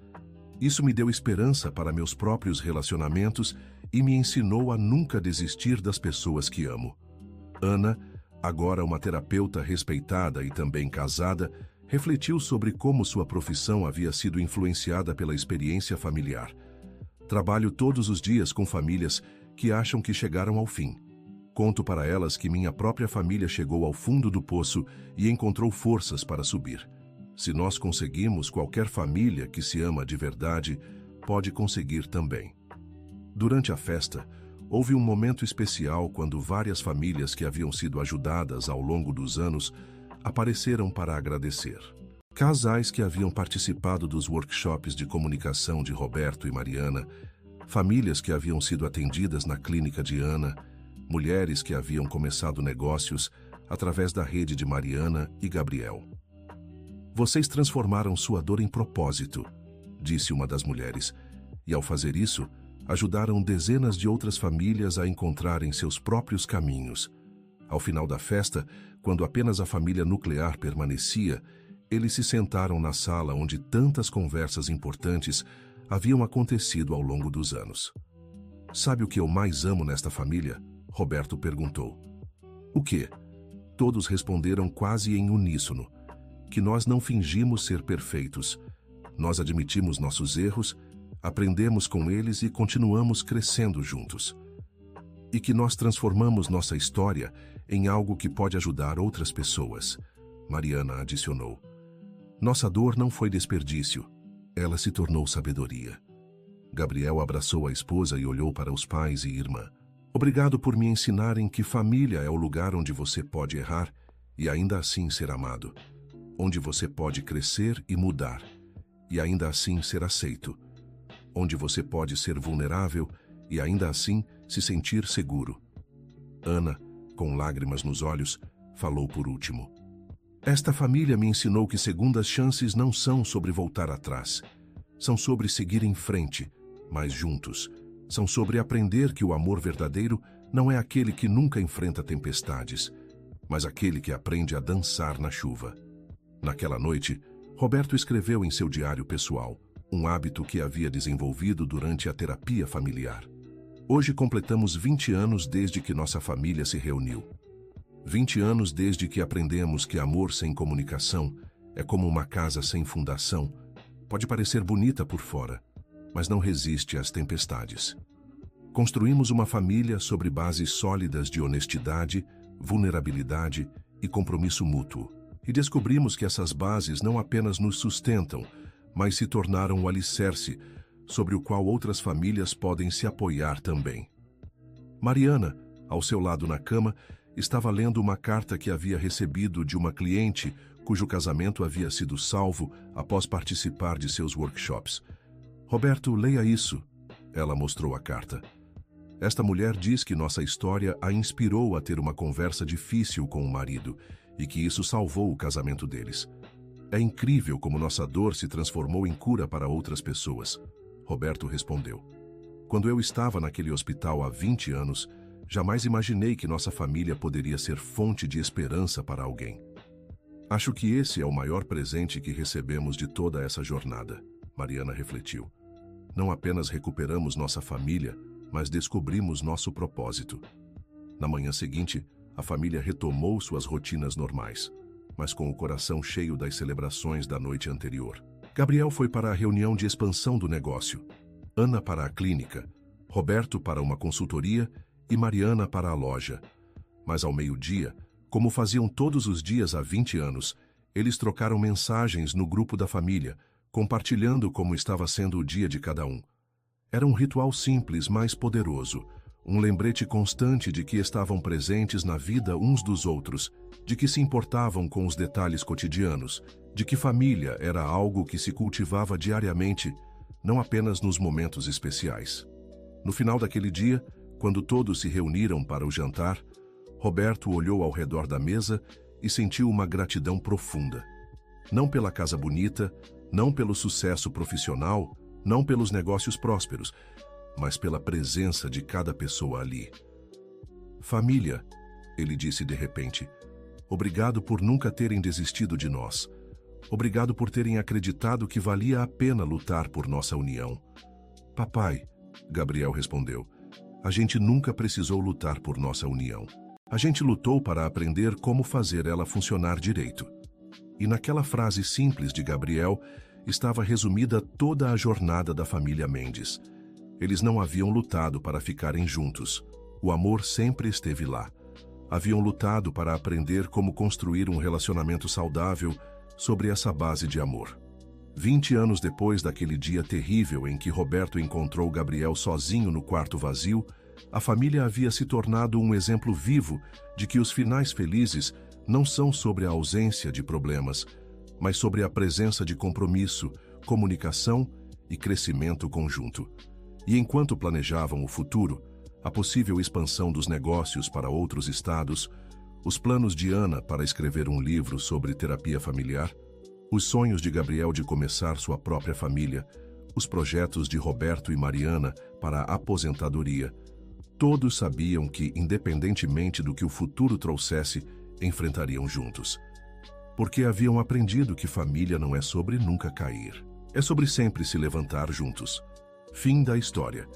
Isso me deu esperança para meus próprios relacionamentos e me ensinou a nunca desistir das pessoas que amo. Ana, agora uma terapeuta respeitada e também casada, refletiu sobre como sua profissão havia sido influenciada pela experiência familiar. Trabalho todos os dias com famílias que acham que chegaram ao fim. Conto para elas que minha própria família chegou ao fundo do poço e encontrou forças para subir. Se nós conseguimos, qualquer família que se ama de verdade pode conseguir também. Durante a festa, houve um momento especial quando várias famílias que haviam sido ajudadas ao longo dos anos apareceram para agradecer. Casais que haviam participado dos workshops de comunicação de Roberto e Mariana, famílias que haviam sido atendidas na clínica de Ana, mulheres que haviam começado negócios, através da rede de Mariana e Gabriel. Vocês transformaram sua dor em propósito, disse uma das mulheres, e ao fazer isso, ajudaram dezenas de outras famílias a encontrarem seus próprios caminhos. Ao final da festa, quando apenas a família nuclear permanecia, eles se sentaram na sala onde tantas conversas importantes haviam acontecido ao longo dos anos. Sabe o que eu mais amo nesta família? Roberto perguntou. O quê? Todos responderam quase em uníssono. Que nós não fingimos ser perfeitos. Nós admitimos nossos erros, aprendemos com eles e continuamos crescendo juntos. E que nós transformamos nossa história em algo que pode ajudar outras pessoas, Mariana adicionou. Nossa dor não foi desperdício, ela se tornou sabedoria. Gabriel abraçou a esposa e olhou para os pais e irmã. Obrigado por me ensinarem que família é o lugar onde você pode errar e ainda assim ser amado. Onde você pode crescer e mudar, e ainda assim ser aceito. Onde você pode ser vulnerável e ainda assim se sentir seguro. Ana, com lágrimas nos olhos, falou por último. Esta família me ensinou que segundas chances não são sobre voltar atrás. São sobre seguir em frente, mas juntos. São sobre aprender que o amor verdadeiro não é aquele que nunca enfrenta tempestades, mas aquele que aprende a dançar na chuva. Naquela noite, Roberto escreveu em seu diário pessoal, um hábito que havia desenvolvido durante a terapia familiar. Hoje completamos 20 anos desde que nossa família se reuniu. 20 anos desde que aprendemos que amor sem comunicação é como uma casa sem fundação. Pode parecer bonita por fora, mas não resiste às tempestades. Construímos uma família sobre bases sólidas de honestidade, vulnerabilidade e compromisso mútuo. E descobrimos que essas bases não apenas nos sustentam, mas se tornaram o alicerce sobre o qual outras famílias podem se apoiar também. Mariana, ao seu lado na cama, estava lendo uma carta que havia recebido de uma cliente cujo casamento havia sido salvo após participar de seus workshops. Roberto, leia isso. Ela mostrou a carta. Esta mulher diz que nossa história a inspirou a ter uma conversa difícil com o marido e que isso salvou o casamento deles. É incrível como nossa dor se transformou em cura para outras pessoas. Roberto respondeu. Quando eu estava naquele hospital há 20 anos, jamais imaginei que nossa família poderia ser fonte de esperança para alguém. Acho que esse é o maior presente que recebemos de toda essa jornada, Mariana refletiu. Não apenas recuperamos nossa família, mas descobrimos nosso propósito. Na manhã seguinte, a família retomou suas rotinas normais, mas com o coração cheio das celebrações da noite anterior. Gabriel foi para a reunião de expansão do negócio, Ana para a clínica, Roberto para uma consultoria e Mariana para a loja. Mas ao meio-dia, como faziam todos os dias há 20 anos, eles trocaram mensagens no grupo da família, compartilhando como estava sendo o dia de cada um. Era um ritual simples, mas poderoso, um lembrete constante de que estavam presentes na vida uns dos outros, de que se importavam com os detalhes cotidianos, de que família era algo que se cultivava diariamente, não apenas nos momentos especiais. No final daquele dia, quando todos se reuniram para o jantar, Roberto olhou ao redor da mesa e sentiu uma gratidão profunda. Não pela casa bonita, não pelo sucesso profissional, não pelos negócios prósperos, mas pela presença de cada pessoa ali. Família, ele disse de repente, obrigado por nunca terem desistido de nós. Obrigado por terem acreditado que valia a pena lutar por nossa união. Papai, Gabriel respondeu, a gente nunca precisou lutar por nossa união. A gente lutou para aprender como fazer ela funcionar direito. E naquela frase simples de Gabriel estava resumida toda a jornada da família Mendes. Eles não haviam lutado para ficarem juntos. O amor sempre esteve lá. Haviam lutado para aprender como construir um relacionamento saudável sobre essa base de amor. 20 anos depois daquele dia terrível em que Roberto encontrou Gabriel sozinho no quarto vazio, a família havia se tornado um exemplo vivo de que os finais felizes não são sobre a ausência de problemas, mas sobre a presença de compromisso, comunicação e crescimento conjunto. E enquanto planejavam o futuro, a possível expansão dos negócios para outros estados, Os planos de Ana para escrever um livro sobre terapia familiar, os sonhos de Gabriel de começar sua própria família, os projetos de Roberto e Mariana para a aposentadoria, todos sabiam que, independentemente do que o futuro trouxesse, enfrentariam juntos. Porque haviam aprendido que família não é sobre nunca cair. É sobre sempre se levantar juntos. Fim da história.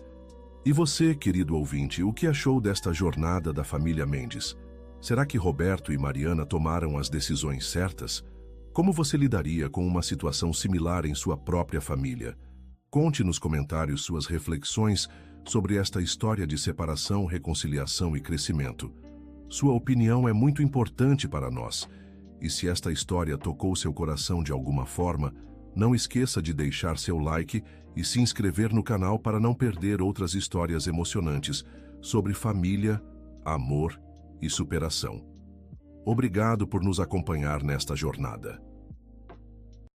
E você, querido ouvinte, o que achou desta jornada da família Mendes? Será que Roberto e Mariana tomaram as decisões certas? Como você lidaria com uma situação similar em sua própria família? Conte nos comentários suas reflexões sobre esta história de separação, reconciliação e crescimento. Sua opinião é muito importante para nós. E se esta história tocou seu coração de alguma forma, não esqueça de deixar seu like e se inscrever no canal para não perder outras histórias emocionantes sobre família, amor e superação. Obrigado por nos acompanhar nesta jornada.